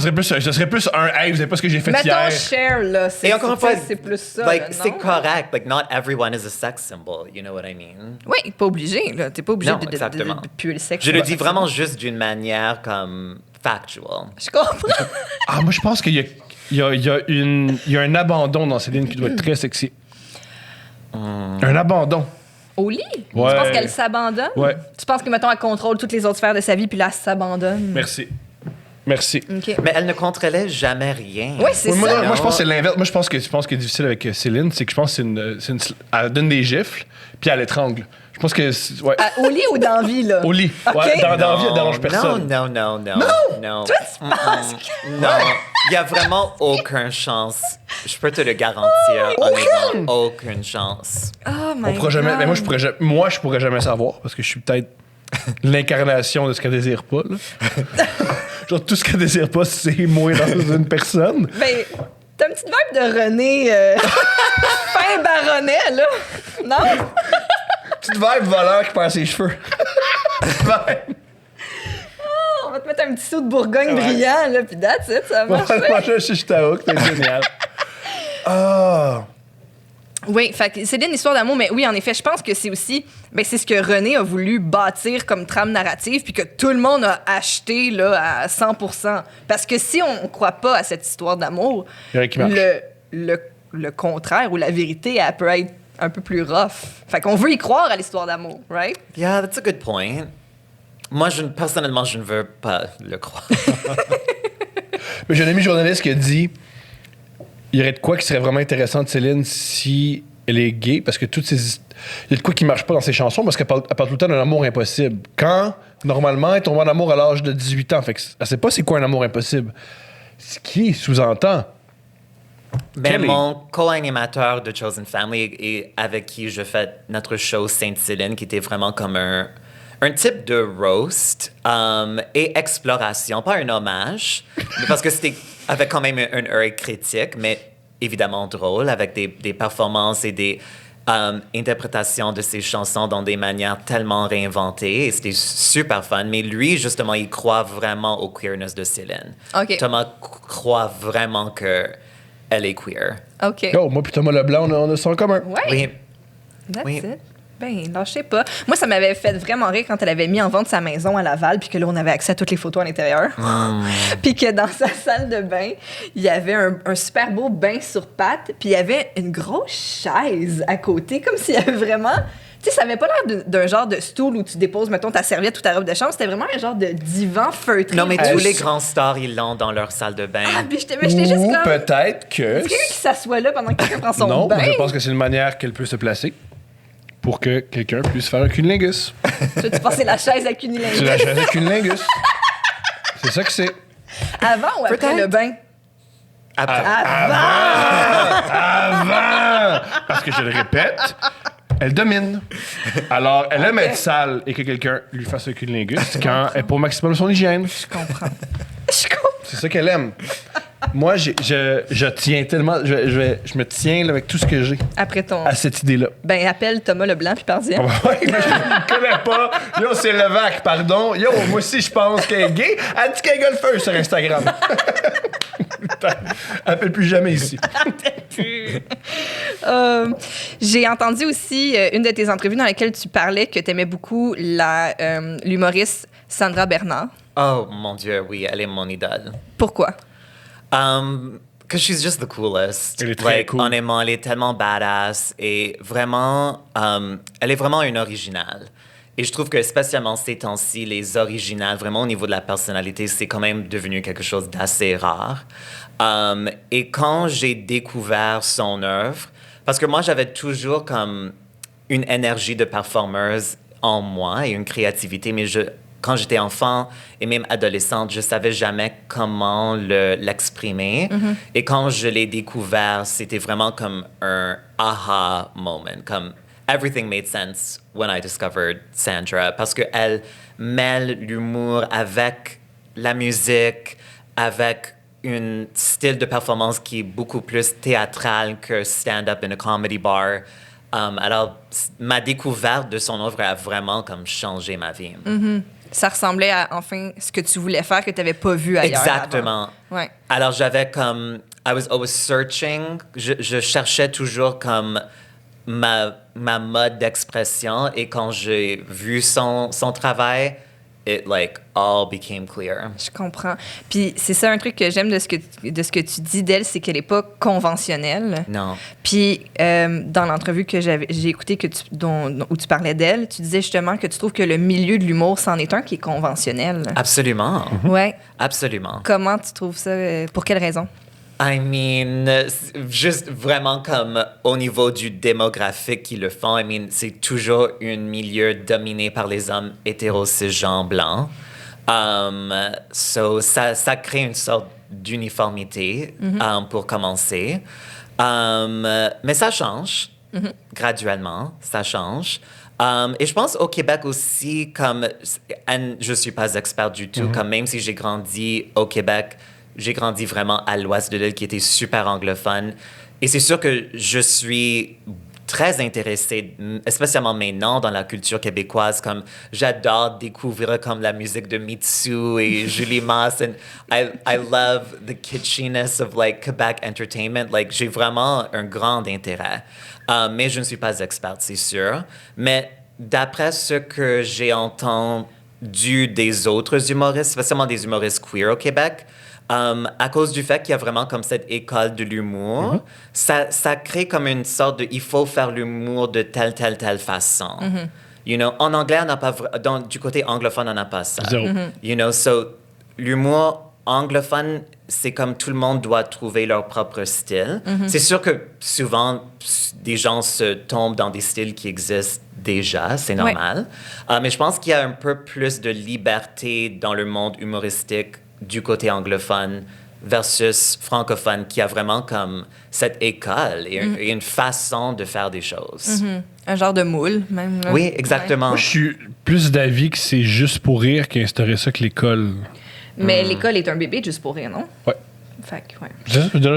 serait plus un « Hey, vous savez pas ce que j'ai fait Mettons hier? share, là, c'est Et encore une fois, c'est plus ça, like là, non? c'est correct. Like not everyone is a sex symbol. You know what I mean? Oui, pas obligé, là. T'es pas obligé Non, de exactement. puer le sexe. Je le Ouais, dis vraiment juste d'une manière comme factual. Je comprends. Ah, moi, je pense qu'il y a un abandon dans Céline qui doit être très sexy. Un abandon. Au lit? Ouais. Tu penses qu'elle s'abandonne? Ouais. Tu penses que, mettons, elle contrôle toutes les autres sphères de sa vie, puis là, elle s'abandonne? Merci. Merci. OK. Mais elle ne contrôlait jamais rien. Oui, c'est Oui, ça. moi, je pense que c'est l'inverse. Moi, je pense que ce qui est difficile avec Céline, c'est que je pense que elle donne des gifles, puis elle étrangle. Je pense que... Ouais. Au lit ou dans la vie, là? Au lit. OK. Ouais, dans la vie, elle dérange personne. Non. Non. Toi, tu penses que... Non, il n'y a vraiment aucune chance. Je peux te le garantir, honnêtement. Aucune chance. Oh my On pourra jamais... God. Mais moi, je pourrais jamais savoir, parce que je suis peut-être l'incarnation de ce qu'elle désire pas. Là. Genre, tout ce qu'elle désire pas, c'est moi dans une personne. Ben, t'as une petite vibe de René fin baronnet, là. Non? Petite vibe voleur qui perd ses cheveux. On va te mettre un petit saut de Bourgogne brillant, là, puis that's it, ça va marcher. Moi, je suis à hook, c'est génial. Ah! Oui, fait que c'est une histoire d'amour, mais oui, en effet, je pense que c'est aussi, ben, c'est ce que René a voulu bâtir comme trame narrative, puis que tout le monde a acheté là, à 100%. Parce que si on ne croit pas à cette histoire d'amour, Il y en a qui marchent. le contraire ou la vérité, elle peut être un peu plus rough. Fait qu'on veut y croire à l'histoire d'amour, right? Yeah, that's a good point. Moi, personnellement, je ne veux pas le croire. Mais j'ai un ami journaliste qui a dit il y aurait de quoi qui serait vraiment intéressant de Céline si elle est gay parce que toutes ces... Il y a de quoi qui marche pas dans ses chansons parce qu'elle parle tout le temps d'un amour impossible. Quand, normalement, elle tombe en amour à l'âge de 18 ans. Fait que elle sait pas c'est quoi un amour impossible. Ce qui sous-entend... Ben, mon co-animateur de Chosen Family et avec qui je fais notre show Sainte-Céline, qui était vraiment comme un type de roast et exploration, pas un hommage, mais parce que c'était avec quand même un œil critique, mais évidemment drôle, avec des performances et des interprétations de ses chansons dans des manières tellement réinventées. Et c'était super fun. Mais lui, justement, il croit vraiment au queerness de Céline. OK. Thomas croit vraiment que elle est queer. OK. Oh, moi puis Thomas Leblanc, on a ça en commun. Ouais. Oui. That's Oui. it. Ben, lâchez pas. Moi, ça m'avait fait vraiment rire quand elle avait mis en vente sa maison à Laval, puis que là, on avait accès à toutes les photos à l'intérieur. Puis que dans sa salle de bain, il y avait un super beau bain sur pattes, puis il y avait une grosse chaise à côté, comme s'il y avait vraiment... Tu sais, ça avait pas l'air d'un genre de stool où tu déposes, mettons, ta serviette ou ta robe de chambre. C'était vraiment un genre de divan feutré. Non, mais Elle tous les s- grands stars, ils l'ont dans leur salle de bain. Ah, puis j'étais juste Ou comme... peut-être que... Est-ce quelqu'un qui s'assoit là pendant que quelqu'un prend son Non, bain? je pense que c'est une manière qu'elle peut se placer pour que quelqu'un puisse faire un cunilingus. Tu passer la chaise à cunilingus. C'est la chaise à cunilingus. C'est ça que c'est. Avant ou après Peut-être. le bain? Après. Avant! Parce que je le répète, elle domine. Alors, elle aime être sale et que quelqu'un lui fasse un cunilingus quand elle est pour maximum son hygiène. Je comprends. Je comprends. C'est ça qu'elle aime. Moi, je tiens tellement... Je me tiens là, avec tout ce que j'ai Après ton... à cette idée-là. Ben, appelle Thomas Leblanc puis parle-y. Ouais, mais je ne connais pas. Yo, c'est Levac, pardon. Yo, moi aussi, je pense qu'elle est gay. Elle dit qu'elle est golfeuse sur Instagram. Elle fait plus jamais ici. J'ai entendu aussi une de tes entrevues dans laquelle tu parlais que tu aimais beaucoup l'humoriste Sandra Bernard. Oh mon Dieu, oui, elle est mon idole. Pourquoi? Because she's just the coolest. Elle est très cool. Honnêtement, elle est tellement badass et vraiment, elle est vraiment une originale. Et je trouve que spécialement ces temps-ci, les originales, vraiment au niveau de la personnalité, c'est quand même devenu quelque chose d'assez rare. Et quand j'ai découvert son œuvre, parce que moi j'avais toujours comme une énergie de performeuse en moi et une créativité, mais quand j'étais enfant et même adolescente, je savais jamais comment l'exprimer. Et quand je l'ai découvert, c'était vraiment comme un aha moment, comme everything made sense when I discovered Sandra, parce qu'elle mêle l'humour avec la musique, avec un style de performance qui est beaucoup plus théâtral que stand-up in a comedy bar. Alors, ma découverte de son œuvre a vraiment comme changé ma vie. Ça ressemblait à, enfin, ce que tu voulais faire que tu n'avais pas vu ailleurs. Exactement. Avant. Ouais. Alors, j'avais comme... I was searching. Je cherchais toujours comme ma mode d'expression. Et quand j'ai vu son travail, it like all became clear. Je comprends. Puis c'est ça un truc que j'aime de ce que tu dis d'elle, c'est qu'elle n'est pas conventionnelle. Non. Puis dans l'entrevue que j'ai écoutée où tu parlais d'elle, tu disais justement que tu trouves que le milieu de l'humour, c'en est un qui est conventionnel. Absolument. Ouais. Absolument. Comment tu trouves ça? Pour quelle raison? I mean, juste vraiment comme au niveau du démographique qu'ils le font, I mean, c'est toujours un milieu dominé par les hommes hétéro-cisgenres blancs. So ça crée une sorte d'uniformité pour commencer. Mais ça change graduellement, ça change. Et je pense au Québec aussi, comme je ne suis pas expert du tout, comme même si j'ai grandi au Québec, j'ai grandi vraiment à l'ouest de l'île qui était super anglophone. Et c'est sûr que je suis très intéressée, spécialement maintenant dans la culture québécoise, comme j'adore découvrir comme la musique de Mitsu et Julie Masse, and I love the kitschiness of like Quebec entertainment. Like j'ai vraiment un grand intérêt, mais je ne suis pas experte, c'est sûr. Mais d'après ce que j'ai entendu des autres humoristes, spécialement des humoristes queer au Québec, à cause du fait qu'il y a vraiment comme cette école de l'humour, ça crée comme une sorte de... Il faut faire l'humour de telle façon. You know, en anglais, on n'a pas... du côté anglophone, on n'a pas ça. Zéro. You know, so l'humour anglophone, c'est comme tout le monde doit trouver leur propre style. C'est sûr que souvent, des gens se tombent dans des styles qui existent déjà, c'est normal. Mais je pense qu'il y a un peu plus de liberté dans le monde humoristique du côté anglophone versus francophone, qui a vraiment comme cette école et une façon de faire des choses. Un genre de moule, même. Là. Oui, exactement. Moi, je suis plus d'avis que c'est juste pour rire qu'instaurer ça que l'école. Mais l'école est un bébé juste pour rire, non? Ouais. Fait que, ouais.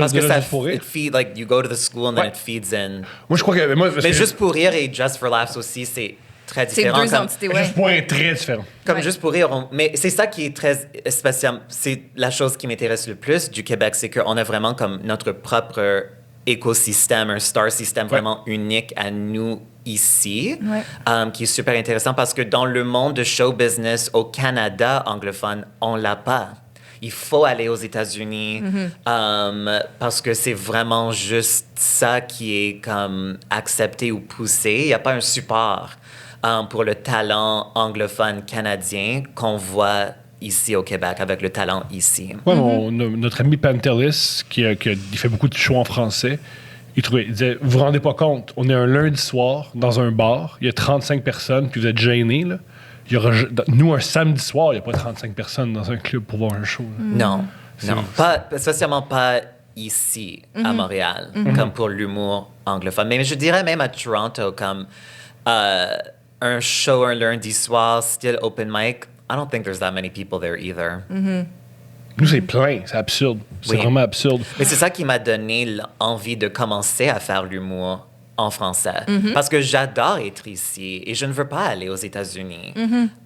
Parce que ça, juste pour rire. it feed, like, you go to the school and then Ouais. it feeds in. Moi, je crois que. Moi, Mais juste pour rire et just for laughs aussi, c'est très C'est différent. deux Comme- entités, ouais. Juste pour rire très différent. Comme Ouais. juste pour rire, mais c'est ça qui est très spécial. C'est la chose qui m'intéresse le plus du Québec, c'est qu'on a vraiment comme notre propre écosystème, un star system vraiment unique à nous ici, qui est super intéressant parce que dans le monde de show business au Canada anglophone, on l'a pas. Il faut aller aux États-Unis parce que c'est vraiment juste ça qui est comme accepté ou poussé. Il n'y a pas un support pour le talent anglophone canadien qu'on voit ici au Québec avec le talent ici. Ouais, notre ami Pantelis, il fait beaucoup de shows en français, il disait, vous vous rendez pas compte, on est un lundi soir dans un bar, il y a 35 personnes, puis vous êtes gênés, là. Nous, un samedi soir, il n'y a pas 35 personnes dans un club pour voir un show. Là. Non. Pas, spécialement pas ici, à Montréal, comme pour l'humour anglophone. Mais je dirais même à Toronto, comme un show un lundi soir, style open mic, I don't think there's that many people there either. Nous, c'est plein, c'est absurde. C'est Oui. vraiment absurde. Mais c'est ça qui m'a donné l'envie de commencer à faire l'humour en français. Parce que j'adore être ici et je ne veux pas aller aux États-Unis.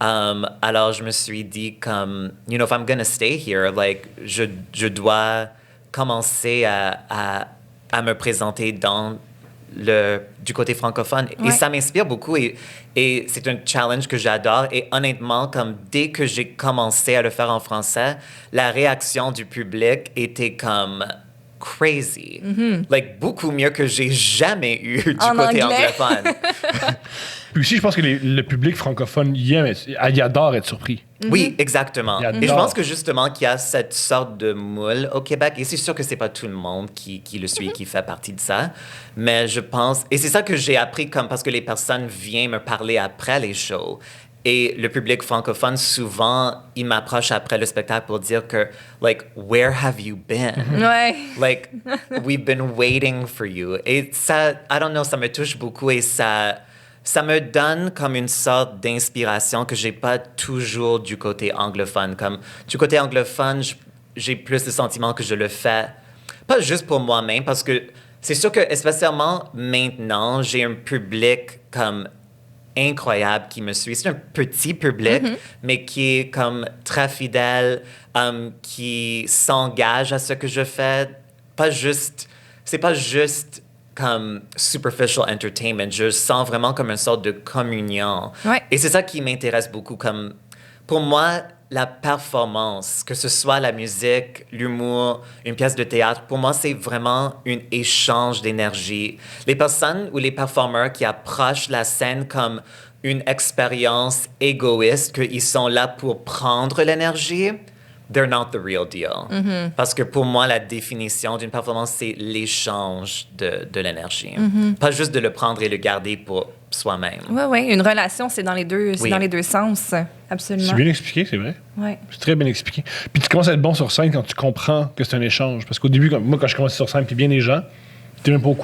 Alors, je me suis dit comme, you know, if I'm gonna stay here, like, je dois commencer à me présenter du côté francophone. Et ça m'inspire beaucoup et c'est un challenge que j'adore. Et honnêtement, comme dès que j'ai commencé à le faire en français, la réaction du public était comme crazy. Like, beaucoup mieux que j'ai jamais eu du En côté anglais. anglophone. Puis aussi, je pense que le public francophone, il adore être surpris. Oui, exactement. Il Et je adore. pense que justement qu'il y a cette sorte de moule au Québec. Et c'est sûr que c'est pas tout le monde qui le suit, qui fait partie de ça. Mais je pense... Et c'est ça que j'ai appris parce que les personnes viennent me parler après les shows. Et le public francophone, souvent, il m'approche après le spectacle pour dire que, like, where have you been? Ouais. Like, we've been waiting for you. Et ça, I don't know, ça me touche beaucoup et ça me donne comme une sorte d'inspiration que j'ai pas toujours du côté anglophone. Comme du côté anglophone, j'ai plus le sentiment que je le fais, pas juste pour moi-même, parce que c'est sûr que, spécialement maintenant, j'ai un public comme incroyable qui me suit. C'est un petit public, mais qui est comme très fidèle, qui s'engage à ce que je fais. C'est pas juste comme superficial entertainment. Je sens vraiment comme une sorte de communion. Ouais. Et c'est ça qui m'intéresse beaucoup. Comme, pour moi, la performance, que ce soit la musique, l'humour, une pièce de théâtre, pour moi, c'est vraiment un échange d'énergie. Les personnes ou les performeurs qui approchent la scène comme une expérience égoïste, qu'ils sont là pour prendre l'énergie, they're not the real deal. Parce que pour moi, la définition d'une performance, c'est l'échange de l'énergie. Pas juste de le prendre et le garder pour soi-même. Oui. Une relation, c'est dans les deux, Oui. dans les deux sens. Absolument. C'est bien expliqué, c'est vrai. Ouais. C'est très bien expliqué. Puis tu commences à être bon sur scène quand tu comprends que c'est un échange. Parce qu'au début, moi, quand je commençais sur scène, puis bien des gens, t'es même pas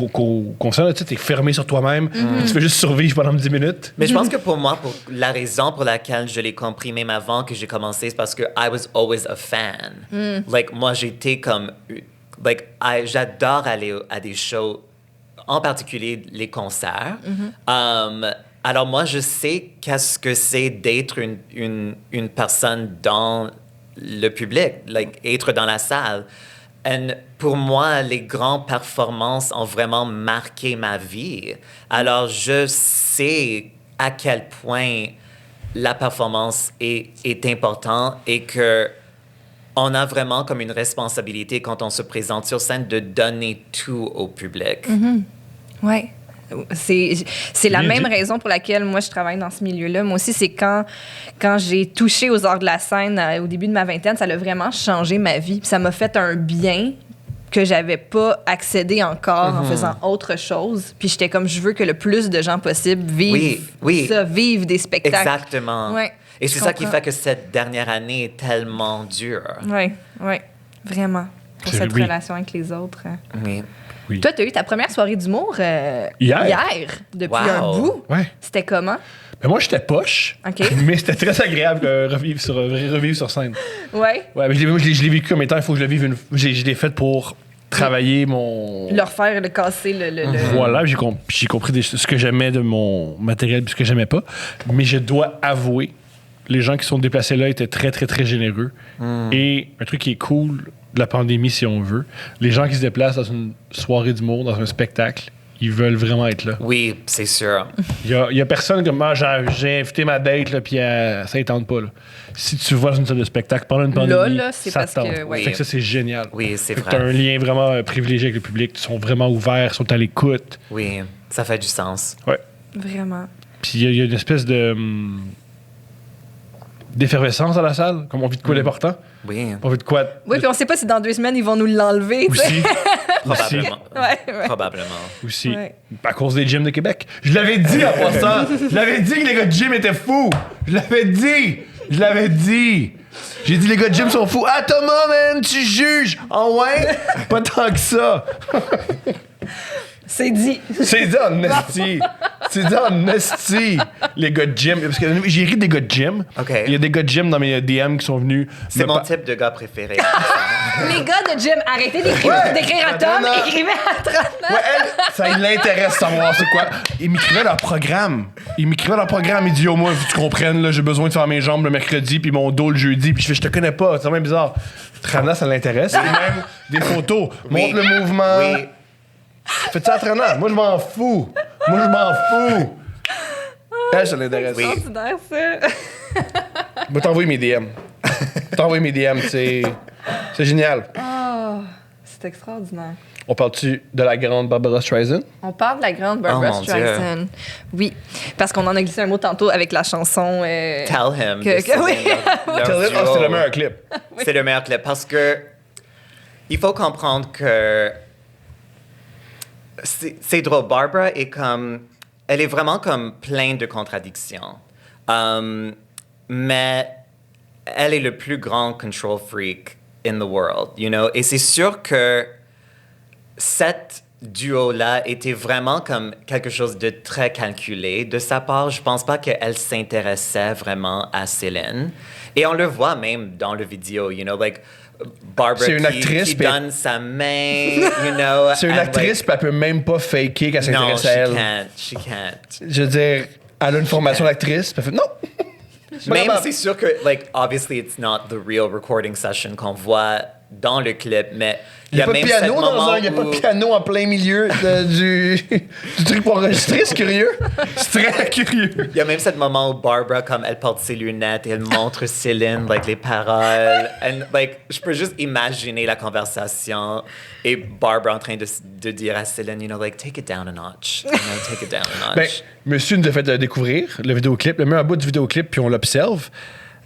conscient, tu sais, t'es fermé sur toi-même, puis tu fais juste survivre pendant 10 minutes. Mais je pense que pour moi, pour la raison pour laquelle je l'ai compris même avant que j'ai commencé, c'est parce que I was always a fan. Like, moi, j'étais comme... Like, j'adore aller à des shows, en particulier les concerts. Alors moi, je sais qu'est-ce que c'est d'être une personne dans le public, like, être dans la salle. Et pour moi, les grandes performances ont vraiment marqué ma vie. Alors, je sais à quel point la performance est importante et que on a vraiment comme une responsabilité quand on se présente sur scène de donner tout au public. Oui. C'est la Bien même dit. raison pour laquelle moi je travaille dans ce milieu-là. Moi aussi, c'est quand j'ai touché aux arts de la scène au début de ma vingtaine, ça a vraiment changé ma vie. Puis ça m'a fait un bien que j'avais pas accédé encore en faisant autre chose. Puis j'étais comme, je veux que le plus de gens possible vivent ça, vivent des spectacles. Exactement. Ouais, Et je c'est ça qui comprends. fait que cette dernière année est tellement dure. Oui, vraiment. Pour C'est- cette oui. relation avec les autres. Oui. Oui. Toi, tu as eu ta première soirée d'humour Hier. depuis Wow. un bout. Ouais. C'était comment? Mais moi, j'étais poche. OK. Mais c'était très agréable de revivre sur scène. Ouais. Ouais, mais je l'ai vécu comme étant, il faut que je le vive je l'ai fait pour travailler mon. Le refaire, le casser, le... Voilà, j'ai compris ce que j'aimais de mon matériel et ce que j'aimais pas. Mais je dois avouer, les gens qui sont déplacés là étaient très, très, très généreux. Et un truc qui est cool de la pandémie, si on veut, les gens qui se déplacent dans une soirée d'humour, dans un spectacle, ils veulent vraiment être là. Oui, c'est sûr. Il y a personne comme moi, j'ai invité ma date, là, puis ça ne tente pas. Là. Si tu vas dans une salle de spectacle pendant une pandémie, Là, c'est ça parce te tente. que, ouais. Fait que ça, c'est génial. Oui, c'est Fait que t'as vrai. un lien vraiment privilégié avec le public. Ils sont vraiment ouverts, ils sont à l'écoute. Oui, ça fait du sens. Ouais. Vraiment. Puis il y a une espèce de d'effervescence dans la salle, comme on vit de quoi d'important. Oui, On vit de quoi Oui, puis on sait pas si dans 2 semaines, ils vont nous l'enlever. tu sais. aussi. probablement. Ouais. Probablement. Aussi. Ouais. À cause des gyms de Québec. Je l'avais dit en passant. Je l'avais dit que les gars de gym étaient fous. Je l'avais dit. J'ai dit les gars de gym sont fous. Ah Thomas, man, tu juges. Oh ouais? Pas tant que ça. C'est dit. C'est dit en esti. C'est dit en esti. Les gars de gym. Parce que j'ai ri des gars de gym. OK. Il y a des gars de gym dans mes DM qui sont venus. C'est me mon pa- type de gars préféré. Les gars de gym, arrêtez d'écrire à Tom, non. écrivez à 39. Ouais, elle, ça l'intéresse de savoir c'est quoi. Ils m'écrivaient leur programme. Il dit, yo, moi, faut que tu comprennes, là, j'ai besoin de faire mes jambes le mercredi, puis mon dos le jeudi. Puis je te connais pas, c'est même bizarre. Trana, ça l'intéresse. Et même des photos. Montre le mouvement. Oui. Fais-tu ça, Trana? Moi, je m'en fous. Elle, ça l'intéresse. Oui. Ordinaire, ça. Moi, t'envoyer mes DM. C'est génial. Oh, c'est extraordinaire. On parle-tu de la grande Barbara Streisand? On parle de la grande Barbara Oh, mon Dieu. Streisand. Oui, parce qu'on en a glissé un mot tantôt avec la chanson. Tell him. Que- de Céline, oui. leur duo. C'est le meilleur clip. C'est le meilleur clip parce que il faut comprendre que c'est drôle. Barbara est comme, elle est vraiment comme pleine de contradictions. Mais elle est le plus grand control freak in the world, you know. Et c'est sûr que cette duo-là était vraiment comme quelque chose de très calculé de sa part. Je pense pas qu'elle s'intéressait vraiment à Céline. Et on le voit même dans le vidéo, you know, like Barbara C'est une qui actrice, qui puis- donne sa main, you know. C'est une and, actrice, puis elle peut même pas faker qu'elle like, no, s'intéresse à elle. she can't. Je veux dire, elle a une formation d'actrice, puis elle fait non. Même Vraiment. c'est sûr que, like, obviously it's not the real recording session qu'on voit dans le clip, mais Il n'y a pas de même piano ce dans moment un, il y a pas de où- piano en plein milieu du truc pour enregistrer, c'est curieux. C'est très curieux. Il y a même ce moment où Barbara, comme elle porte ses lunettes et elle montre Céline, like, les paroles. And, like, je peux juste imaginer la conversation et Barbara en train de dire à Céline, you know, like, take it down a notch. You know, take it down a Ben, notch. monsieur nous a fait découvrir le vidéoclip, le meilleur bout du vidéoclip, puis on l'observe.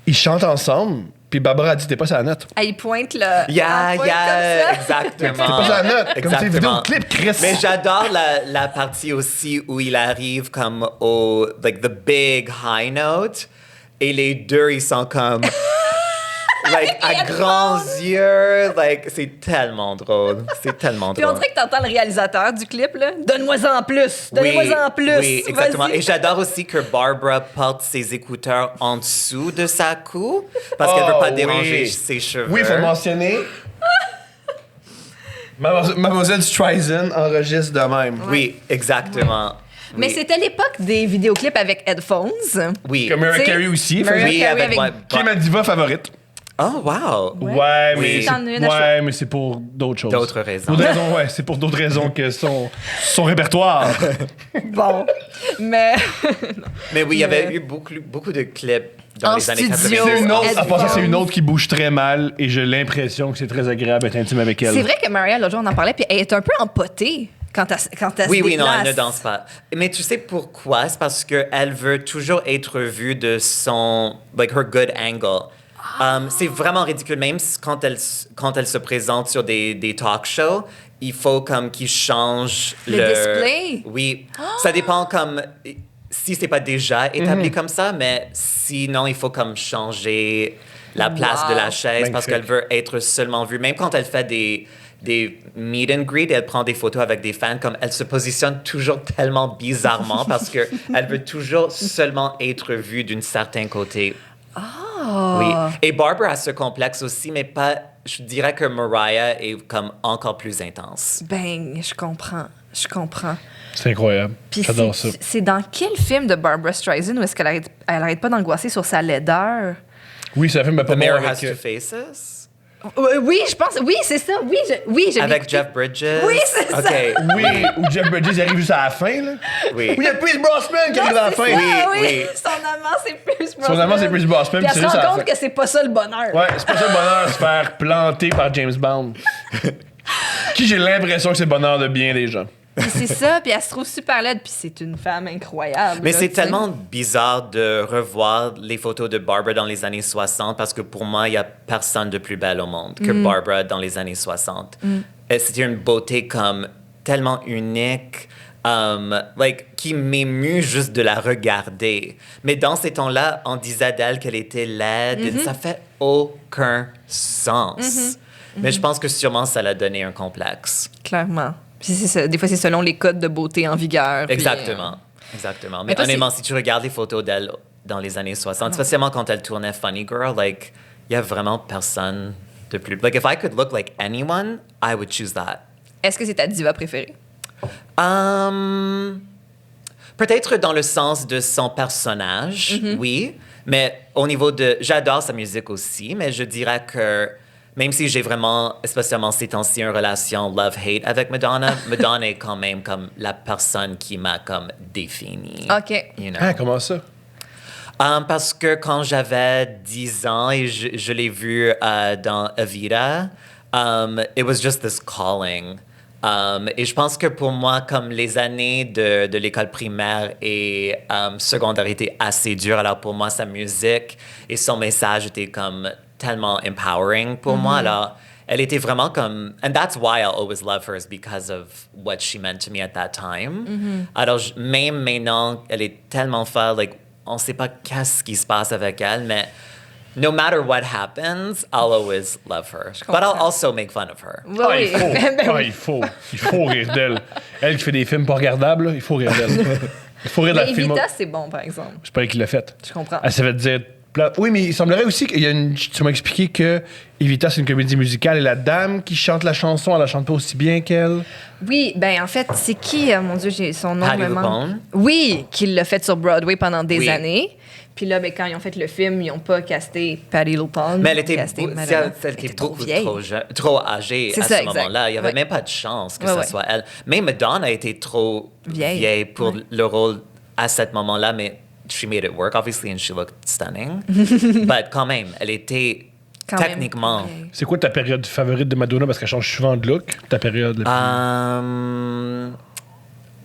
Ils chantent ensemble, puis Barbara a dit t'es pas sur la note. Elle pointe le. Yeah, elle pointe yeah, comme ça. exactement. T'es pas sur la note. Comme c'est Exactement. vidéoclip, Chris. Mais j'adore la partie aussi où il arrive comme au, like, the big high note et les deux, ils sont comme, like, à grands yeux, like, c'est tellement drôle. C'est tellement Puis on drôle. dirait que t'entends le réalisateur du clip, là. Donne-moi-en plus. Donne-moi-en plus. Oui, exactement. Vas-y. Et j'adore aussi que Barbara porte ses écouteurs en dessous de sa cou parce qu'elle veut pas Oh, déranger oui. ses cheveux. Oui, il faut le mentionner. Mademoiselle Streisand enregistre de même. Oui, exactement. Mais Oui. c'était l'époque des vidéoclips avec headphones. Oui. Comme Mariah T'sais, Carey aussi. Mariah Oui, Carey avec, avec- Qui est ma diva favorite. Oh, wow. Ouais, Oui. mais C'en est une à ouais, mais c'est pour d'autres choses. D'autres raisons. Pour d'autres raisons, ouais, c'est pour d'autres raisons que son répertoire. Bon. Mais. Mais oui, il y avait eu beaucoup de clips dans En les années studio. 90. C'est une autre, en Headphones. passant, c'est une autre qui bouge très mal et j'ai l'impression que c'est très agréable d'être intime avec elle. C'est vrai que Maria, l'autre jour, on en parlait, puis elle est un peu empotée. Quand elle Oui, se oui, non, elle ne déplace. danse pas. Mais tu sais pourquoi? C'est parce qu'elle veut toujours être vue de son, like, her good angle. C'est vraiment ridicule. Même quand elle se présente sur des talk shows, il faut comme qu'ils changent Le display? Oui. Ça dépend comme si c'est pas déjà établi comme ça, mais sinon, il faut comme changer la place de la chaise parce qu'elle Magnifique. veut être seulement vue. Même quand elle fait des meet and greet, elle prend des photos avec des fans, comme elle se positionne toujours tellement bizarrement parce que elle veut toujours seulement être vue d'un certain côté. Oui. Et Barbara a ce complexe aussi, mais pas. Je dirais que Mariah est comme encore plus intense. Ben, je comprends. Je comprends. C'est incroyable. Puis J'adore ça. c'est dans quel film de Barbara Streisand où est-ce qu'elle arrête pas d'angoisser sur sa laideur? Oui, c'est un film pas The bon Mirror avec... Has Two Faces. Oui, je pense. Oui, c'est ça. Oui, je l'ai Avec écouté. Jeff Bridges. Oui, c'est ça. OK. Oui, où Jeff Bridges arrive juste à la fin, là. Oui. Oui, il y a Pierce Brosnan qui Non, arrive à la c'est fin. ça, Oui, oui. Son amant, c'est Pierce Brosnan. Son amant, c'est Pierce Brosnan, Puis elle puis se c'est juste à rend la compte fin. que c'est pas ça le bonheur. Ouais, c'est pas ça le bonheur de se faire planter par James Bond. Qui j'ai l'impression que c'est le bonheur de bien des gens. Puis c'est ça, puis elle se trouve super laide, puis c'est une femme incroyable. Mais là, c'est tu sais. tellement bizarre de revoir les photos de Barbara dans les années 60 parce que pour moi, il n'y a personne de plus belle au monde que Barbara dans les années 60. Et c'était une beauté comme tellement unique, like, qui m'émue juste de la regarder. Mais dans ces temps-là, on disait d'elle qu'elle était laide. Et ça fait aucun sens. Mais je pense que sûrement ça l'a donné un complexe. Clairement. Puis c'est ça. Des fois, c'est selon les codes de beauté en vigueur. puis, Exactement. Exactement. Mais toi, honnêtement, si tu regardes les photos d'elle dans les années 60, spécialement quand elle tournait Funny Girl, like, il y a vraiment personne de plus. Like, if I could look like anyone, I would choose that. Est-ce que c'est ta diva préférée? Peut-être dans le sens de son personnage, oui. Mais au niveau de... J'adore sa musique aussi, mais je dirais que même si j'ai vraiment, spécialement ces temps-ci, une relation love-hate avec Madonna, Madonna est quand même comme la personne qui m'a comme définie. OK. You know? Ah, comment ça? Parce que quand j'avais 10 ans et je l'ai vu dans Evita, it was just this calling. Et je pense que pour moi, comme les années de l'école primaire et secondaire étaient assez dures, alors pour moi, sa musique et son message étaient comme tellement empowering pour moi. Alors, elle était vraiment comme... And that's why I'll always love her is because of what she meant to me at that time. Alors, même maintenant, elle est tellement forte, like, on ne sait pas qu'est-ce qui se passe avec elle, mais no matter what happens, I'll always love her. But I'll also make fun of her. Oui, Ah, oui. il faut. Ben Ah, oui. il faut rire d'elle. Elle qui fait des films pas regardables, là, il faut rire d'elle. Il faut rire de Mais la film. Evita, c'est bon, par exemple. Je sais pas qui l'a fait. Je comprends. Elle s'est fait dire... Oui, mais il semblerait aussi qu'il y a une... Tu m'as expliqué que Evita, c'est une comédie musicale et la dame qui chante la chanson, elle la chante pas aussi bien qu'elle. Oui, ben en fait, c'est qui, mon Dieu, j'ai son nom. Patti me manque. LuPone? Oui, qui l'a fait sur Broadway pendant des Oui. années. Puis là, ben, quand ils ont fait le film, ils n'ont pas casté Patti LuPone. Mais elle ils ont était, casté elle Madonna. était trop beaucoup vieille. trop âgée C'est à ça, ce exact. moment-là. Il n'y avait Ouais. même pas de chance que Ouais, ce ouais. soit elle. Mais Madonna était trop vieille pour Ouais. le rôle à ce moment-là, mais she made it work, obviously, and she looked stunning. But quand même, elle était Quand même techniquement... vieille. C'est quoi ta période favorite de Madonna? Parce qu'elle change souvent de look. Ta période la plus...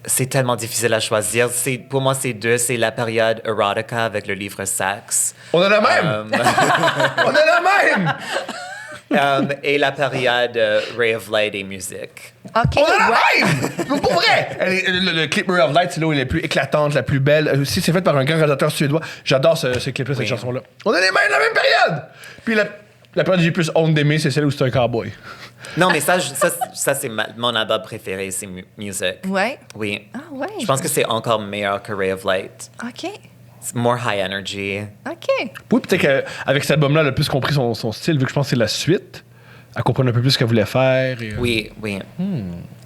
C'est tellement difficile à choisir. Pour moi, c'est deux. C'est la période erotica avec le livre Sex. On a la même! On a la même! Et la période Ray of Light et musique. OK, On a la ouais. même! Mais pour vrai! Le clip Ray of Light, c'est là où elle est la plus éclatante, la plus belle. Aussi, c'est fait par un grand réalisateur suédois. J'adore ce clip-là, cette Oui. chanson-là. On a les mêmes, la même période! Puis la période que j'ai plus honte d'aimer, c'est celle où c'est un cowboy. Non, mais ça c'est mon album préféré, c'est Music. Ouais. Oui. Ah ouais. Je pense que c'est encore meilleur que Ray of Light. OK. C'est more high energy. OK. Oui, peut-être qu'avec cet album-là, elle a plus compris son style, vu que je pense que c'est la suite. Elle comprend un peu plus ce qu'elle voulait faire. Et, Oui, oui.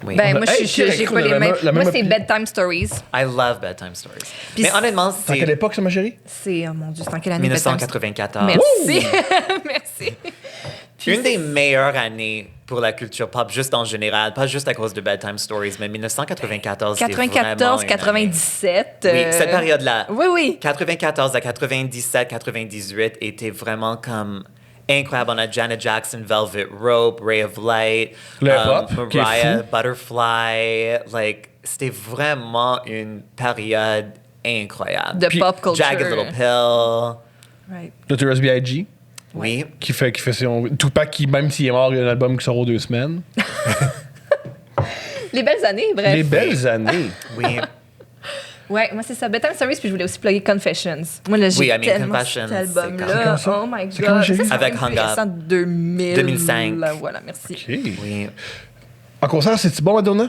Oui. Ben, moi, Hey, j'ai Kira, pas les la mêmes. même- Moi, c'est opinion. Bedtime Stories. I love bedtime stories. Puis mais honnêtement, C'est à quelle c'est époque, ça, ma chérie? C'est, oh mon Dieu, c'est en quelle année? Bedtime 1994. Merci. Merci. Puis Une des meilleures années pour la culture pop, juste en général, pas juste à cause de Bedtime Stories, mais 1994, c'était vraiment 94, une 97. année. Oui, cette période-là. Oui, oui. 94 à 97, 98 était vraiment comme incroyable. On a Janet Jackson, Velvet Rope, Ray of Light, Le pop, qui est Mariah, fou. Butterfly. Like, c'était vraiment une période incroyable. De pop culture. Jagged Little Pill. Right. Notorious B.I.G. Oui. qui fait son... Tupac, qui, même s'il est mort, il y a un album qui sort aux 2 semaines. Les belles années, bref. Les belles années. Oui. Ouais, moi c'est ça. Bedtime Stories, puis je voulais aussi plugger Confessions. Moi là, j'ai Oui, I mean, tellement Confessions, cet c'est album-là. comme ça. Oh my C'est comme god. j'ai- Ça, c'est Avec quand même plus Hang Up. récent, 2000. 2005. Là, voilà, merci. OK. Oui. En concert, c'est-tu bon, Madonna?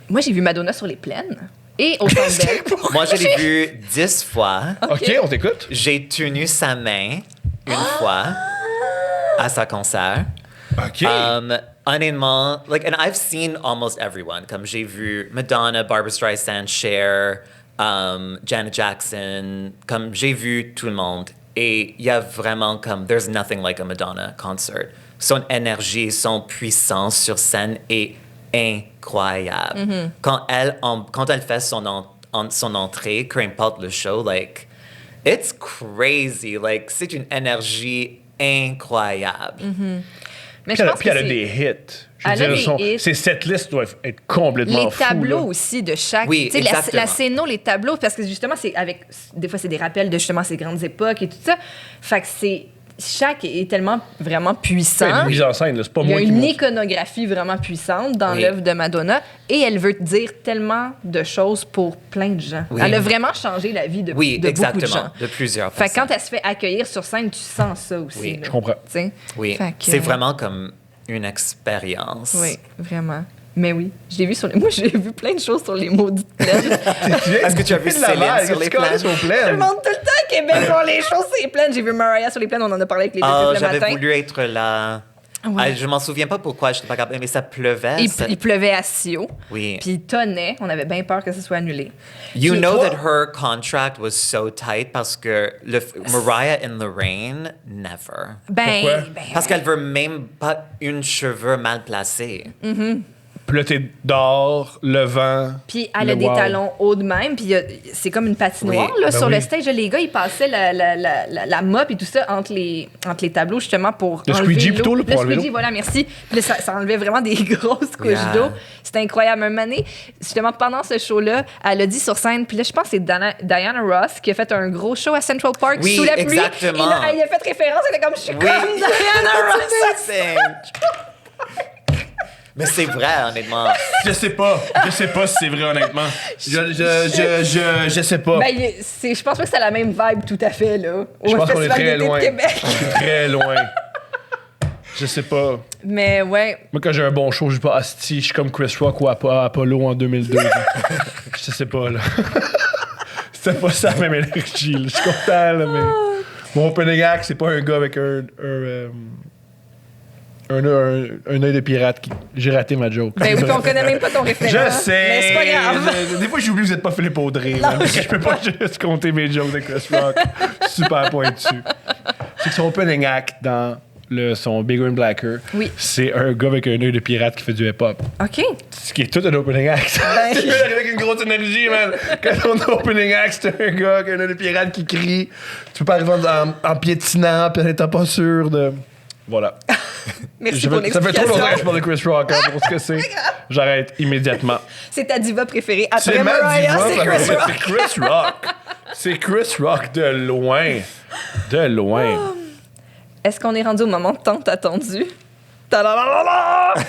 Moi, j'ai vu Madonna sur les plaines et au Centre Bell. Moi, je l'ai vu 10 fois. OK, on t'écoute. J'ai tenu sa main une fois à sa concert. OK. Honnêtement, like, and I've seen almost everyone. Comme j'ai vu Madonna, Barbra Streisand, Cher, Janet Jackson. Comme j'ai vu tout le monde. Et il y a vraiment comme, there's nothing like a Madonna concert. Son énergie, son puissance sur scène est incroyable. Quand elle fait son entrée, peu importe le show, like, it's crazy. Like, c'est une énergie incroyable. Mais Puis je pense que elle a c'est des hits. Je Elle a veux des dire, hits. ses setlists doivent être complètement les fous. tableaux là. aussi de chaque. Oui, Tu sais, la exactement. scéno, les tableaux, parce que justement, c'est avec. Des fois, c'est des rappels de justement ces grandes époques et tout ça. Fait que c'est. Chaque est tellement vraiment C'est une puissant. mise en scène, là. C'est pas Il y a moi qui une montre. iconographie vraiment puissante dans Oui. l'œuvre de Madonna et elle veut dire tellement de choses pour plein de gens. Oui. Elle a vraiment changé la vie de, Oui, de beaucoup de exactement. gens. De plusieurs Fait que personnes. quand elle se fait accueillir sur scène, tu sens ça aussi. Oui, là. Je comprends. Tu sais? Oui, Fait que, c'est vraiment comme une expérience. Oui, vraiment. Mais oui, je l'ai vu sur les... Moi, j'ai vu plein de choses sur les maudites plaines. Est-ce que tu as vu Céline sur les plaines? Je monte tout le temps à Québec voir les choses sur les plaines. J'ai vu Mariah sur les plaines, on en a parlé avec les Oh, deux le j'avais matin. voulu être là. Ouais. Ah, je m'en souviens pas pourquoi, je n'étais pas capable, mais ça pleuvait. Il pleuvait à Sio. Oui. Puis il tonnait. On avait bien peur que ce soit annulé. You Puis know toi- that her contract was so tight parce que Mariah in the Rain, never. Ben, Pourquoi? Parce qu'elle veut même pas une cheveux mal placée. Puis là, t'es dehors, le vent. Puis elle le a des wow. talons hauts de même, puis c'est comme une patinoire Oui, là, ben sur oui. le stage. Les gars, ils passaient la mop et tout ça entre les tableaux justement pour Le enlever squeegee l'eau. plutôt, là, pour le enlever squeegee, l'eau. voilà, merci. Puis là, ça enlevait vraiment des grosses couches Yeah. d'eau. C'était incroyable. Un moment donné, justement, pendant ce show-là, elle a dit sur scène, puis là, je pense que c'est Diana Ross qui a fait un gros show à Central Park Oui, sous la pluie. exactement. Et là, elle y a fait référence, elle était comme, je suis Oui. comme Diana Ross. Mais c'est vrai, honnêtement. Je sais pas si c'est vrai, honnêtement. Je sais pas. Ben, je pense pas que c'est la même vibe tout à fait, là. Au Je pense qu'on est Festival très d'été de loin. Québec. Très loin. Je sais pas. Mais ouais, Moi, quand j'ai un bon show, je dis pas Asti, je suis comme Chris Rock ou Apollo en 2002. Je sais pas, là. C'était pas ça la même énergie, là. Je suis content, là, mais. Mon opening act, c'est pas un gars avec un œil de pirate. J'ai raté ma joke. ben oui, puis on connaît même pas ton référent. Je sais! Mais c'est pas grave. Des fois, j'oublie que vous êtes pas Philippe Audrey. là, parce que je peux pas juste compter mes jokes de Chris Rock. Super pointu. C'est que son opening act dans son Bigger and Blacker, Oui. c'est un gars avec un œil de pirate qui fait du hip-hop. OK. Ce qui est tout un opening act. Ben- Tu peux arriver avec une grosse énergie, man. Quand ton opening act, c'est un gars avec un œil de pirate qui crie. Tu peux pas arriver en piétinant, puis en étant pas sûr de... Voilà. Merci Ça pour fait trop l'explication. longtemps que je parle de Chris Rock, hein, pour ce que c'est. J'arrête immédiatement. C'est ta diva préférée. C'est Après ma Mariah, diva, c'est parce Chris que Rock. c'est Chris Rock. C'est Chris Rock de loin. De loin. Est-ce qu'on est rendu au moment tant attendu? Ta-da-da-da-da!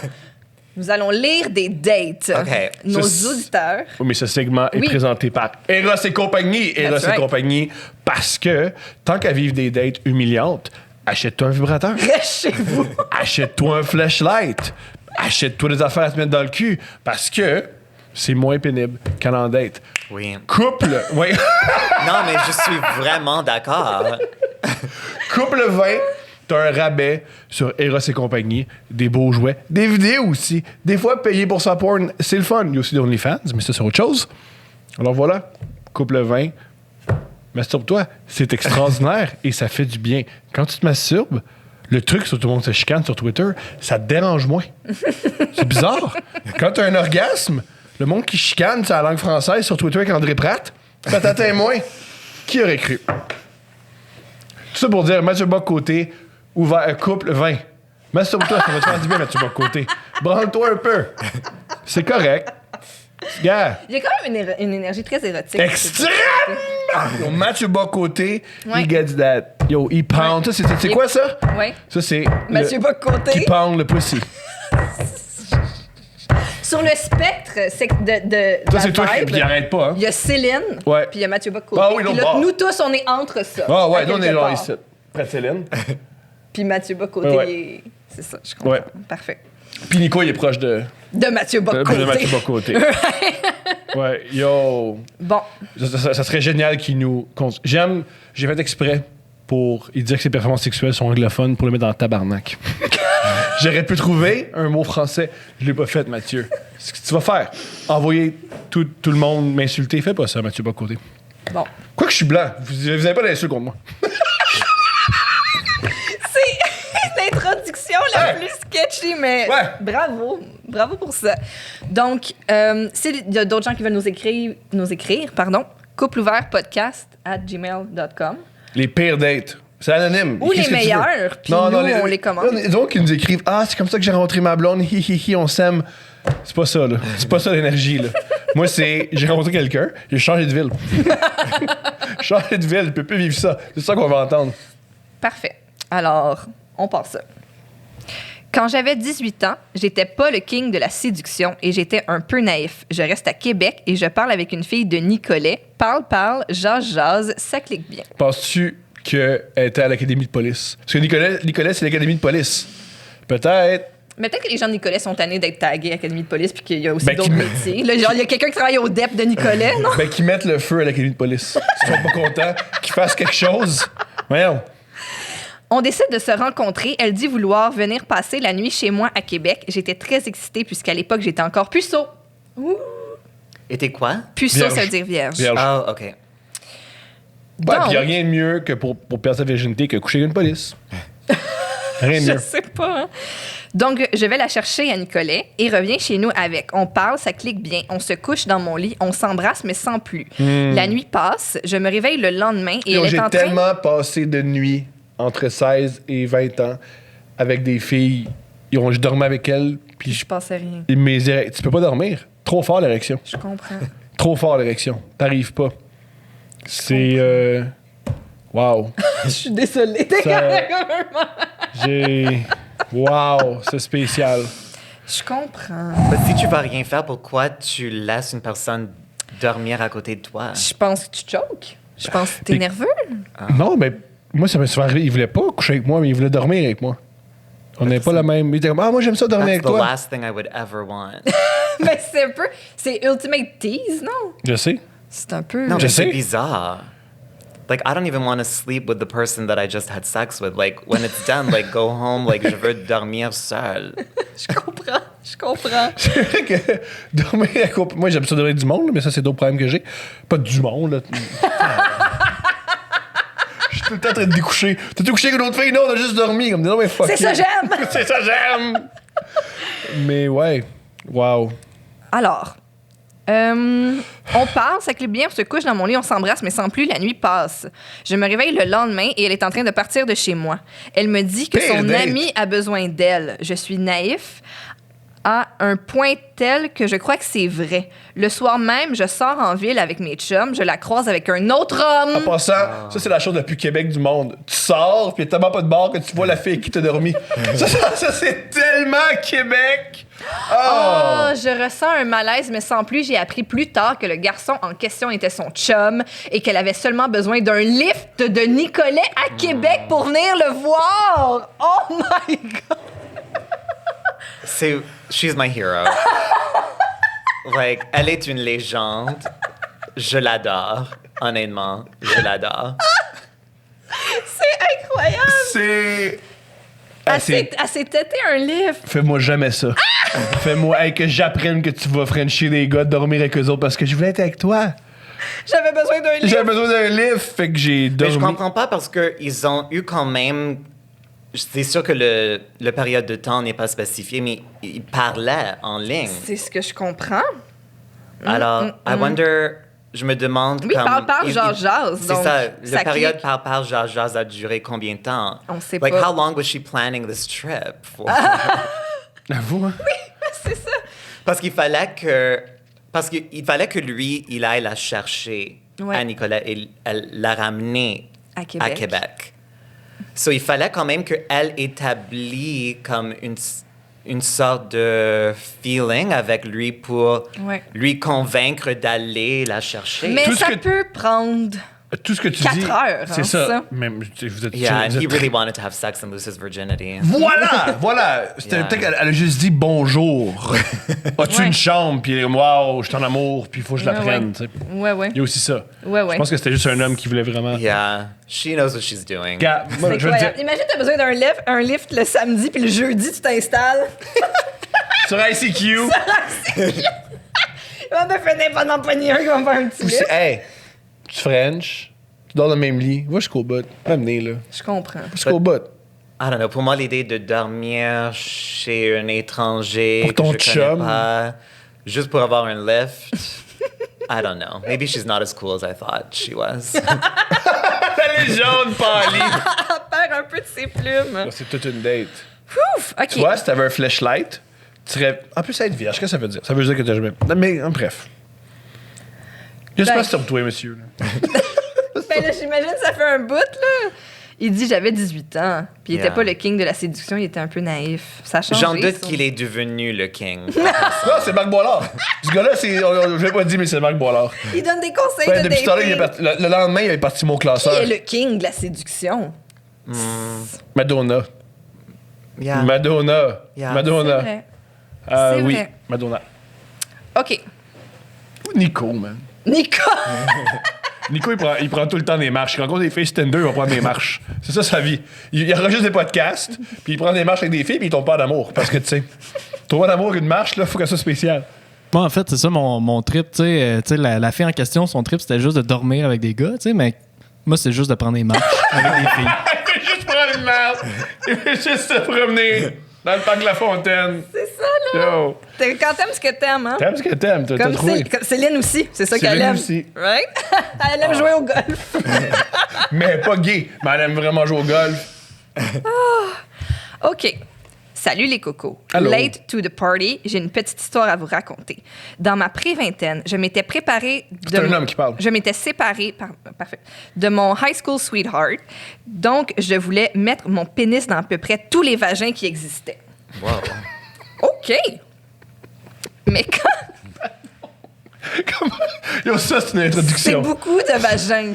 Nous allons lire des dates. OK. Nos Ce- auditeurs. Oui, mais ce segment est Oui. présenté par Eros et compagnie. Eros That's et right. compagnie. Parce que, tant qu'à vivre des dates humiliantes, achète-toi un vibrateur. Reste chez vous. Achète-toi un flashlight. Achète-toi des affaires à te mettre dans le cul. Parce que c'est moins pénible qu'en en date. Oui. Couple. Oui. Non, mais je suis vraiment d'accord. Couple 20, t'as un rabais sur Eros et compagnie, des beaux jouets, des vidéos aussi. Des fois, payer pour sa porn, c'est le fun. Il y a aussi des OnlyFans, mais ça, c'est autre chose. Alors voilà, couple 20, masturbe-toi. C'est extraordinaire et ça fait du bien. Quand tu te masturbes, le truc sur tout le monde se chicane sur Twitter, ça te dérange moins. C'est bizarre. Quand t'as un orgasme, le monde qui chicane sa langue française sur Twitter avec André Pratt, ça t'atteint moins. Qui aurait cru? Tout ça pour dire, Mathieu Bock côté, ouvert, couple 20. Masturbe-toi, ça va te faire du bien, Mathieu Bocoté. Branle-toi un peu. C'est correct. Gars. Il y a quand même une énergie très érotique. Extrême! Yo, Mathieu Bocoté, Ouais. he gets that. Yo, he pound. Ouais. Ça, c'est quoi ça? Ouais. Ça, c'est. Mathieu Bocoté. Qui pound le pussy. Sur le spectre de Ça, la c'est toi vibe, qui arrête pas, hein? il y a Céline, Ouais. puis il y a Mathieu Bocoté. Ah oui, Puis l'autre là, bord. nous tous, on est entre ça. Ah ouais, à nous, on est quelque genre part. ici. Près de Céline. Puis Mathieu Bocoté, Ouais. c'est ça, je comprends. Ouais. Parfait. Puis Nico, il est proche de Mathieu Bocoté. de Mathieu Bocoté. Ouais, yo. Bon, Ça serait génial qu'il nous. J'ai fait exprès pour. Il dire que ses performances sexuelles sont anglophones pour le mettre dans le tabarnak. J'aurais pu trouver un mot français. Je l'ai pas fait, Mathieu. Ce que tu vas faire, envoyer tout le monde m'insulter. Fais pas ça, Mathieu Bocoté. bon. Quoi que je suis blanc, vous avez pas d'insultes contre moi. C'est l'introduction la Ouais. plus sketchy, mais Ouais. bravo. Bravo pour ça. Donc, s'il y a d'autres gens qui veulent nous écrire, coupleouvertpodcast@gmail.com. Les pires dates. C'est anonyme. Ou Écris les ce que tu veux. meilleurs, puis nous, on les commande. Les autres qui nous écrivent « Ah, c'est comme ça que j'ai rencontré ma blonde, hi hi hi, on s'aime. » C'est pas ça, là. C'est pas ça l'énergie, là. Moi, c'est j'ai rencontré quelqu'un, j'ai changé de ville. Changé de ville, je peux plus vivre ça. C'est ça qu'on va entendre. Parfait. Alors, on passe ça. Quand j'avais 18 ans, j'étais pas le king de la séduction et j'étais un peu naïf. Je reste à Québec et je parle avec une fille de Nicolet. Parle, jase, ça clique bien. Penses-tu qu'elle était à l'académie de police? Parce que Nicolet, c'est l'académie de police. Peut-être. Mais peut-être que les gens de Nicolet sont tannés d'être tagués Académie de police puis qu'il y a aussi Ben, d'autres métiers. Là, genre, il y a quelqu'un qui travaille au DEP de Nicolet, non? Ben, qu'ils mettent le feu à l'académie de police. Ils sont pas contents qu'ils fassent quelque chose. Voyons. On décide de se rencontrer. Elle dit vouloir venir passer la nuit chez moi à Québec. J'étais très excitée puisqu'à l'époque, j'étais encore puceau. Et t'es quoi? Puceau, Vierge. ça veut dire vierge. Vierge. Oh, OK. Ouais, Donc- puis il n'y a rien de mieux que pour perdre sa virginité que coucher avec une police. Rien de Je mieux. sais pas. Hein. Donc, je vais la chercher à Nicolet et reviens chez nous avec. On parle, ça clique bien. On se couche dans mon lit, on s'embrasse, mais sans plus. La nuit passe, je me réveille le lendemain et Yo, elle est j'ai en train... tellement passé de nuit entre 16 et 20 ans avec des filles. Je dormais avec elles, puis Je pensais rien. tu peux pas dormir. Trop fort l'érection. Je comprends. Trop fort l'érection. T'arrives pas. C'est... Wow. Je suis désolée. T'es Ça- carrément... J'ai... Wow, c'est spécial. Je comprends. Mais si tu vas rien faire, pourquoi tu laisses une personne dormir à côté de toi? Je pense que tu choques. Je pense que t'es Et- nerveux. Non, mais moi, ça m'est souvent arrivé. Il voulait pas coucher avec moi, mais il voulait dormir avec moi. On n'est pas la même. Il était comme, moi, j'aime ça dormir That's avec the toi. last thing I would ever want. Mais c'est un peu... C'est ultimate tease, non? Je sais. C'est un peu... Non, Je mais c'est sais. bizarre. Like, I don't even want to sleep with the person that I just had sex with. Like, when it's done, like, go home. Like, je veux dormir seul. Je comprends. Je comprends. C'est vrai que dormir à couple. Moi, j'aime ça dormir avec du monde, là, mais ça, c'est d'autres problèmes que j'ai. Pas du monde, là. Je suis tout le temps en train de découcher. T'as-tu couché avec une autre fille? Non, on a juste dormi. Comme, non, mais fuck. C'est ça, you. j'aime! C'est ça, j'aime! Mais ouais. Wow. Alors, on parle, ça clique bien, on se couche dans mon lit, on s'embrasse, mais sans plus, la nuit passe. Je me réveille le lendemain et elle est en train de partir de chez moi. Elle me dit que Pire son date. ami a besoin d'elle. Je suis naïf à un point tel que je crois que c'est vrai. Le soir même, je sors en ville avec mes chums, je la croise avec un autre En homme. passant, ça, c'est la chose la plus Québec du monde. Tu sors, puis il n'y a tellement pas de bar que tu vois la fille qui t'a dormi. ça, c'est tellement Québec! Oh, je ressens un malaise, mais sans plus, j'ai appris plus tard que le garçon en question était son chum et qu'elle avait seulement besoin d'un lift de Nicolet à Québec pour venir le voir. Oh my God! She's my hero. Like, elle est une légende. Je l'adore. Honnêtement, je l'adore. C'est incroyable! C'est... Elle s'est tété un lift. Fais-moi jamais ça. Fais-moi hey, que j'apprenne que tu vas frencher des gars, dormir avec eux autres parce que je voulais être avec toi. J'avais besoin d'un lift. J'avais besoin d'un lift, fait que j'ai Mais dormi. je comprends pas parce qu'ils ont eu quand même. C'est sûr que le période de temps n'est pas spécifié, mais ils parlaient en ligne. C'est ce que je comprends. Alors, I wonder je me demande Oui, comme... parle, jase. C'est donc ça. ça La période clique. parle, jase a duré combien de temps? On sait like, pas. how long was she planning this trip for? Avoue, hein? C'est ça. Parce qu'il fallait que lui, il aille la chercher Ouais. à Nicolas et elle la ramener À Québec. So, il fallait quand même qu'elle établisse comme une sorte de feeling avec lui pour Ouais. lui convaincre d'aller la chercher. Mais Tout ce ça que- peut prendre... Tout ce que tu 4 dis, heures, c'est hein, ça. ça. Même, vous êtes, Yeah, and vous he êtes- really wanted to have sex and lose his virginity. Voilà. C'était Yeah. peut-être qu'elle a juste dit bonjour. As-tu Ouais. une chambre? Puis wow, je suis en amour, puis il faut que je la prenne. tu sais. Ouais. Il y a aussi ça. Ouais. Je pense que c'était juste un homme qui voulait vraiment. Yeah, she knows what she's doing. Gars, moi, C'est je veux dire, incroyable. Imagine, t'as besoin un lift le samedi, puis le jeudi, tu t'installes. sur ICQ, On va finir pendant pogner un qui va me faire un petit lift. hey, tu French, tu dors dans le même lit, va jusqu'au bout. M'amener, là. Je comprends. Jusqu'au bout. I don't know. Pour moi, l'idée de dormir chez un étranger Pour ton que je connais chum. pas, juste pour avoir un lift, I don't know. Maybe she's not as cool as I thought she was. La légende pâlie. Elle perd un peu de ses plumes. C'est toute une date. Ouf, OK. Tu vois, si t'avais un flashlight, tu serais. En plus, être vierge, qu'est-ce que ça veut dire? Ça veut dire que t'as jamais. Non, mais, bref. Je sais Ben- pas si toi, monsieur. Là. Ben là, j'imagine que ça fait un bout, là. Il dit j'avais 18 ans. Puis il était Yeah. pas le king de la séduction, il était un peu naïf. Ça a changé. J'en doute ça. qu'il est devenu le king. Non, c'est Marc Boilard. Ce gars-là, c'est. Je l'ai pas dit, mais c'est Marc Boilard. Il donne des conseils Ouais, de depuis ce temps-là, il est dating. parti- le lendemain, il est parti mon Qui classeur. est le king de la séduction? Madonna. Yeah. Madonna. Yeah. C'est Madonna. vrai. C'est Oui, vrai. Madonna. OK. Nico, man. Nico! Nico, il prend tout le temps des marches. Il rencontre des filles Tinder, il va prendre des marches. C'est ça sa vie. Il enregistre des podcasts, puis il prend des marches avec des filles, puis il tombe pas d'amour. Parce que, tu sais, tomber d'amour une marche, là, faut qu'elle soit spéciale. Moi, en fait, c'est ça mon trip. Tu sais, la fille en question, son trip, c'était juste de dormir avec des gars, tu sais, mais moi, c'est juste de prendre des marches avec des filles. Il veut juste prendre une marche. Il veut juste se promener dans le parc La Fontaine. C'est ça, là. Yo. Quand t'aimes ce que t'aimes, hein? T'aimes ce que t'aimes, t'as Comme, trouvé. comme Céline aussi, c'est ça qu'elle Céline aime. aussi. Right? Elle aime jouer au golf. Mais pas gay, mais elle aime vraiment jouer au golf. OK. Salut les cocos. Allô. Late to the party, j'ai une petite histoire à vous raconter. Dans ma pré-vingtaine, je m'étais préparée... C'est un homme qui parle. Je m'étais séparée parfait, de mon high school sweetheart. Donc, je voulais mettre mon pénis dans à peu près tous les vagins qui existaient. Wow. OK. Mais quand... Yo, ça, c'est une C'est introduction. beaucoup de vagins.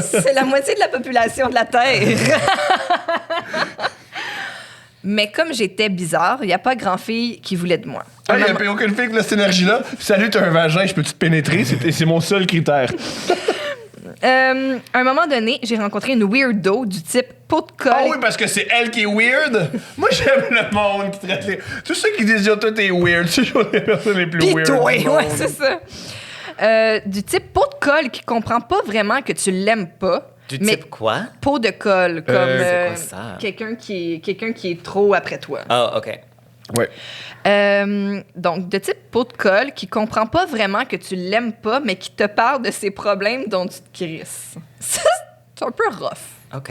C'est la moitié de la population de la Terre. Mais comme j'étais bizarre, il n'y a pas grand-fille qui voulait de moi. Il n'y a aucune fille qui a cette énergie-là. Salut, t'as un vagin, je peux-tu te pénétrer? C'est mon seul critère. À un moment donné, j'ai rencontré une weirdo du type pot de colle. Ah oui, parce que c'est elle qui est weird. Moi, j'aime le monde qui traite les... Tous ceux qui disent, yo, toi, t'es weird. C'est toujours les personnes les plus Pis weird. toi, du monde. ouais, c'est ça. Du type pot de colle qui comprend pas vraiment que tu l'aimes pas. Du mais type quoi? pot de colle, comme c'est quoi ça? quelqu'un qui est trop après toi. Oh, OK. Ouais. Donc, de type pot de colle qui comprend pas vraiment que tu l'aimes pas, mais qui te parle de ses problèmes dont tu te crisses. Ça, c'est un peu rough. OK.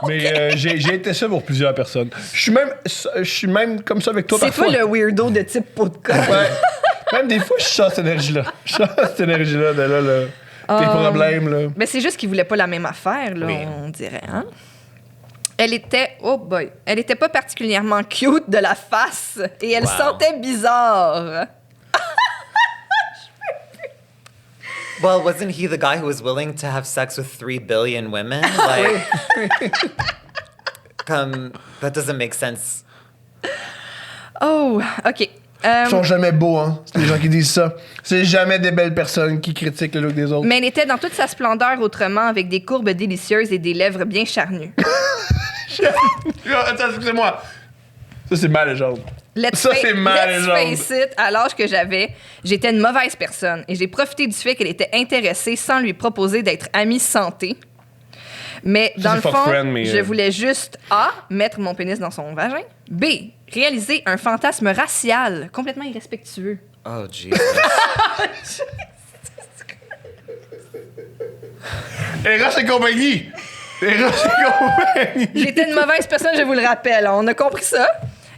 Mais j'ai été ça pour plusieurs personnes. Je suis même comme ça avec toi C'est parfois. pas le weirdo de type pot de colle. Ouais. Même des fois, je sens cette énergie-là. Je sens cette énergie-là de là. Tes problèmes, là. Mais c'est juste qu'il voulait pas la même affaire, là, Oui. on dirait. Hein? Elle était, oh boy, elle était pas particulièrement cute de la face et elle Wow. sentait bizarre. Well, wasn't he the guy who was willing to have sex with 3 billion women? Like, that doesn't make sense. Oh, OK. Ils sont jamais beaux, hein. C'est les gens qui disent ça. C'est jamais des belles personnes qui critiquent le look des autres. Mais elle était dans toute sa splendeur autrement, avec des courbes délicieuses et des lèvres bien charnues. Attends, excusez-moi. Ça, c'est ma légende. Let's Ça, c'est ma let's légende. face it, à l'âge que j'avais, j'étais une mauvaise personne et j'ai profité du fait qu'elle était intéressée sans lui proposer d'être amie santé. Mais Ça, dans le c'est fond, fuck friend, mais, je voulais juste A, mettre mon pénis dans son vagin. B, réaliser un fantasme racial complètement irrespectueux. Oh, Jesus. Eros et compagnie! Eros et compagnie! J'étais une mauvaise personne, je vous le rappelle. On a compris ça.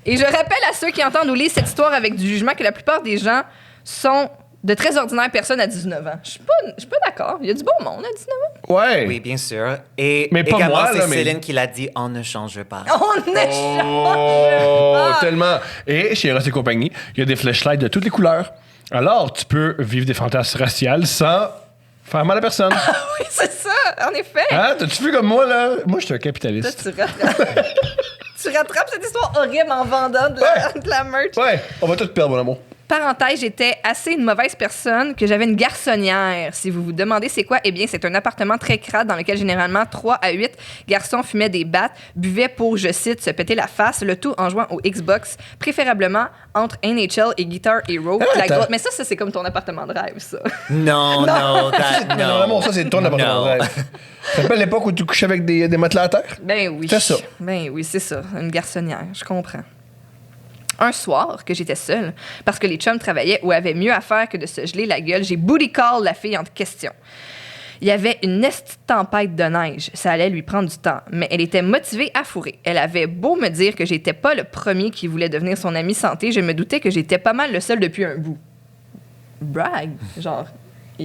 Et je rappelle à ceux qui entendent ou lisent cette histoire avec du jugement que la plupart des gens sont de très ordinaires personnes à 19 ans. Je suis pas d'accord. Il y a du beau monde à 19 ans. Ouais! Oui, bien sûr. Et Mais pas également, moi, c'est là, mais- Céline qui l'a dit, on ne change pas. On ne change Oh, pas. tellement! Et chez Eros et compagnie, il y a des flashlights de toutes les couleurs. Alors, tu peux vivre des fantasmes raciales sans faire mal à personne. Oui, c'est ça, en effet. Hein? T'as-tu vu comme moi, là? Moi, je suis un Toi, capitaliste. tu rattrapes. Tu rattrapes cette histoire horrible en vendant de la merch. Ouais, on va tout perdre, mon amour. Parenthèse, j'étais assez une mauvaise personne que j'avais une garçonnière. Si vous vous demandez c'est quoi, eh bien, c'est un appartement très crade dans lequel généralement 3 à 8 garçons fumaient des battes, buvaient pour, je cite, se péter la face, le tout en jouant au Xbox, préférablement entre NHL et Guitar Hero. Ah, attends. Mais ça, c'est comme ton appartement de rêve, ça. Non, non, Non, mon amour, ça, c'est ton appartement de No. rêve. Ça s'appelle l'époque où tu couchais avec des matelas à terre? Ben oui. C'est ça. Ben oui, c'est ça. Une garçonnière, je comprends. Un soir, que j'étais seule, parce que les chums travaillaient ou avaient mieux à faire que de se geler la gueule, j'ai booty call la fille en question. Il y avait une petite tempête de neige. Ça allait lui prendre du temps, mais elle était motivée à fourrer. Elle avait beau me dire que j'étais pas le premier qui voulait devenir son ami santé, je me doutais que j'étais pas mal le seul depuis un bout. Brag, genre.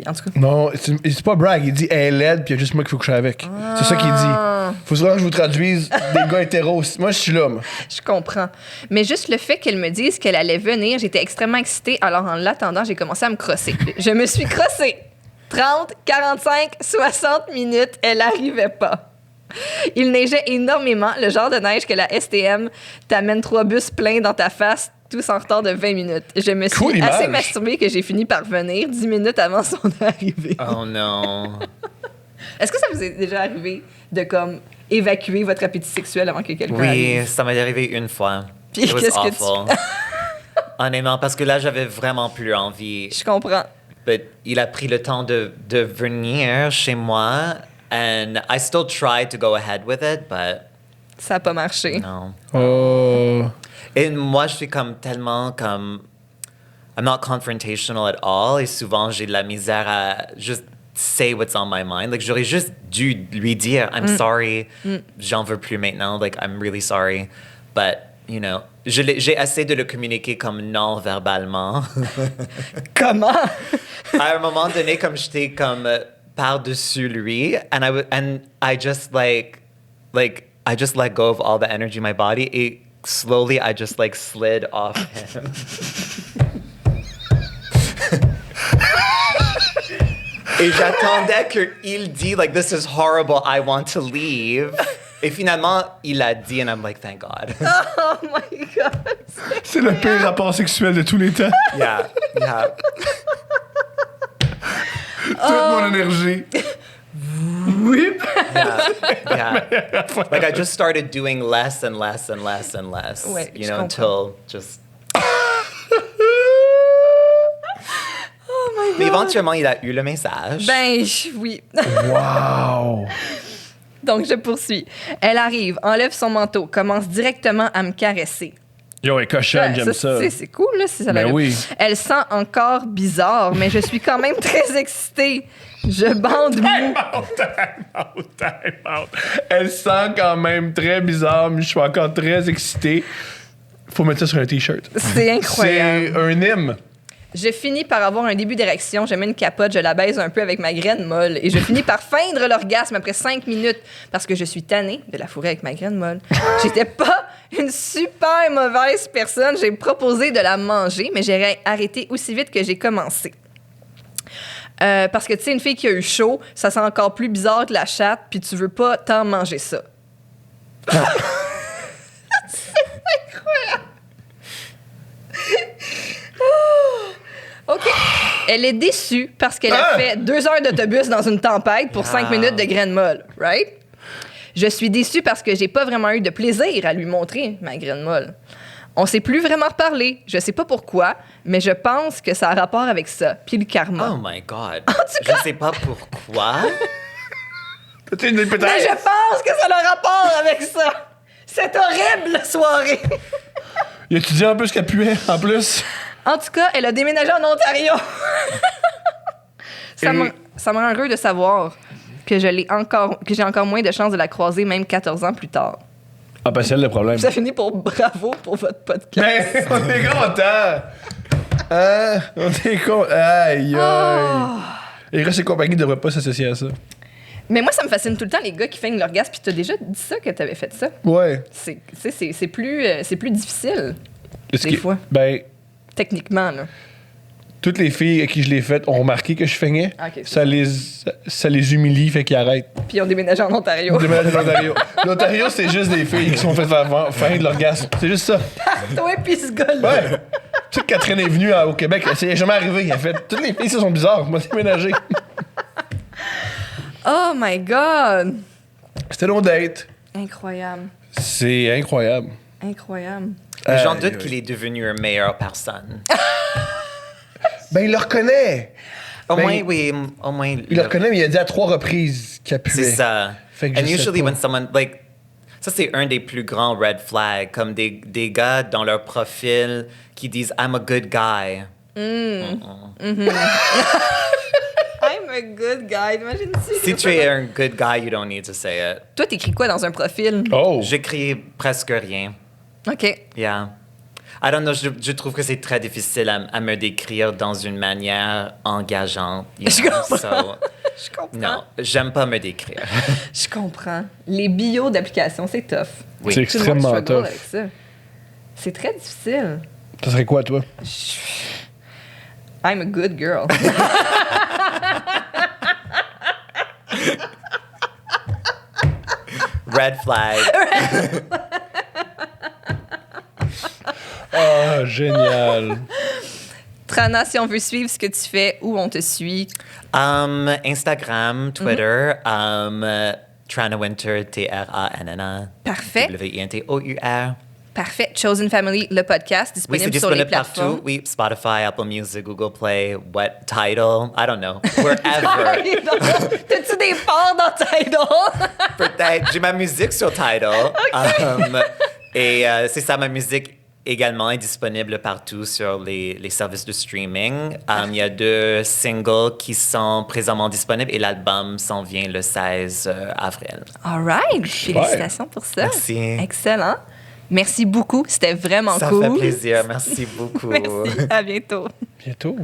En tout cas. Non, c'est pas brag. Il dit elle est laide, puis il y a juste moi qu'il faut coucher avec. C'est ça qu'il dit. Faut souvent que je vous traduise des gars hétéros. Moi, je suis là, moi. Je comprends. Mais juste le fait qu'elle me dise qu'elle allait venir, j'étais extrêmement excitée. Alors, en l'attendant, j'ai commencé à me crosser. Je me suis crossée. 30, 45, 60 minutes, elle n'arrivait pas. Il neigeait énormément, le genre de neige que la STM t'amène 3 bus pleins dans ta face, tous en retard de 20 minutes. Je me suis Cool image. assez masturbée que j'ai fini par venir 10 minutes avant son arrivée. Oh non. Est-ce que ça vous est déjà arrivé de, comme, évacuer votre appétit sexuel avant que quelqu'un Oui, arrive? ça m'est arrivé une fois. Puis It was qu'est-ce que tu awful. Honnêtement, parce que là, j'avais vraiment plus envie. Je comprends. But il a pris le temps de venir chez moi. And I still tried to go ahead with it, but Ça n'a pas marché. no. Oh. Et moi, je suis comme tellement comme... I'm not confrontational at all. Et souvent, j'ai de la misère à juste say what's on my mind. Like, j'aurais juste dû lui dire, I'm sorry, j'en veux plus maintenant. Like, I'm really sorry. But, you know, j'ai essayé de le communiquer comme non-verbalement. Comment? À un moment donné, comme j'étais comme par-dessus lui, and I just I just let go of all the energy in my body, et slowly I just like slid off him. Et j'attendais qu'il dise like, this is horrible, I want to leave. Et finalement, il a dit, and I'm like, thank God. Oh my God! C'est le pire rapport sexuel de tous les temps. Yeah, yeah. Toute mon énergie. Yeah. Like I just started doing less and less and less and less. Ouais, you je know, comprends. until just. Oh my God! Mais éventuellement, il a eu le message. Ben, oui. Wow. Donc, je poursuis. Elle arrive, enlève son manteau, commence directement à me caresser. Yo, elle est cochonne, Ouais, j'aime ça. C'est cool, là, si ça Ben l'arrive. oui. Elle sent encore bizarre, mais je suis quand même très excitée. Je bande mou. Time out. Elle sent quand même très bizarre, mais je suis encore très excité. Faut mettre ça sur un t-shirt. C'est incroyable. C'est un hymne. Je finis par avoir un début d'érection, je mets une capote, je la baise un peu avec ma graine molle et je finis par feindre l'orgasme après 5 minutes parce que je suis tannée de la fourrer avec ma graine molle. J'étais pas une super mauvaise personne, j'ai proposé de la manger, mais j'ai arrêté aussi vite que j'ai commencé. Parce que, tu sais, une fille qui a eu chaud, ça sent encore plus bizarre que la chatte, puis tu veux pas tant manger ça. C'est incroyable! OK. Elle est déçue parce qu'elle a fait 2 heures d'autobus dans une tempête pour 5 minutes de graine molle, right? Je suis déçue parce que j'ai pas vraiment eu de plaisir à lui montrer ma graine molle. On s'est plus vraiment reparlé. Je sais pas pourquoi, mais je pense que ça a rapport avec ça. Puis le karma. Oh my God. tout Je sais pas pourquoi. Tu sais, peut-être. Mais je pense que ça a un rapport avec ça. Cette horrible soirée. Il a étudié en plus qu'elle puait, en plus. En tout cas, elle a déménagé en Ontario. Ça me rend heureux de savoir que j'ai encore moins de chances de la croiser, même 14 ans plus tard. Ah, ben, c'est elle le problème. Ça finit pour bravo pour votre podcast. Mais on est content! Hein? On est content. Aïe, aïe. Les Russes et compagnie ne devraient pas s'associer à ça. Mais moi, ça me fascine tout le temps, les gars qui feignent l'orgasme. Puis t'as déjà dit ça, que t'avais fait ça. Ouais. C'est plus difficile, Est-ce des que- fois, Ben, techniquement, là. toutes les filles à qui je l'ai fait ont remarqué que je feignais. Ah, ok, c'est ça les humilie, fait qu'ils arrêtent. Puis on déménage en Ontario. Ils déménagent en L'Ontario. L'Ontario, c'est juste des filles qui sont faites faire de l'orgasme. C'est juste ça. Toi, puis ce gars-là. Ouais. Tu sais que Catherine est venue au Québec, ça n'est jamais arrivé. Elle a fait toutes les filles, ça sont bizarres. Moi, déménagé. Oh my God! C'était nos dates. Incroyable. C'est incroyable. Incroyable. J'en Aïe, doute aïe. qu'il est devenu une meilleure personne. Ben, il le reconnaît. Au Ben, moins, oui, au moins. Il le reconnaît, mais il a dit à 3 reprises qu'il puait. C'est ça. Fait que And je sais usually pas. when someone, like, ça c'est un des plus grands red flags, comme des gars dans leur profil qui disent I'm a good guy. I'm a good guy. Imagine Si tu es un good guy, you don't need to say it. Toi, t'écris quoi dans un profil? Oh! J'écris presque rien. OK. Yeah. I don't know, je trouve que c'est très difficile à me décrire dans une manière engageante. Je comprends. Je comprends. Non, j'aime pas me décrire. Je comprends. Les bios d'application, c'est tough. Oui. C'est Tout le monde extrêmement struggle tough. avec ça. C'est très difficile. Ça serait quoi, toi? I'm a good girl. Red flag. Ah, génial. Trana, si on veut suivre ce que tu fais, où on te suit? Instagram, Twitter, Trana Winter, T-R-A-N-N-A. Parfait. W-I-N-T-O-U-R. Parfait. Chosen Family, le podcast, Oui, c'est disponible sur les disponible plateformes. partout. Oui, Spotify, Apple Music, Google Play, what Tidal, I don't know, wherever. T'as-tu des parts dans Tidal? Peut-être. J'ai ma musique sur Tidal. Et c'est ça, ma musique également est disponible partout sur les services de streaming. Il y a 2 singles qui sont présentement disponibles et l'album s'en vient le 16 avril. All right. Félicitations pour ça. Merci. Excellent. Merci beaucoup. C'était vraiment Ça cool. fait plaisir. Merci beaucoup. Merci. À bientôt. Bientôt.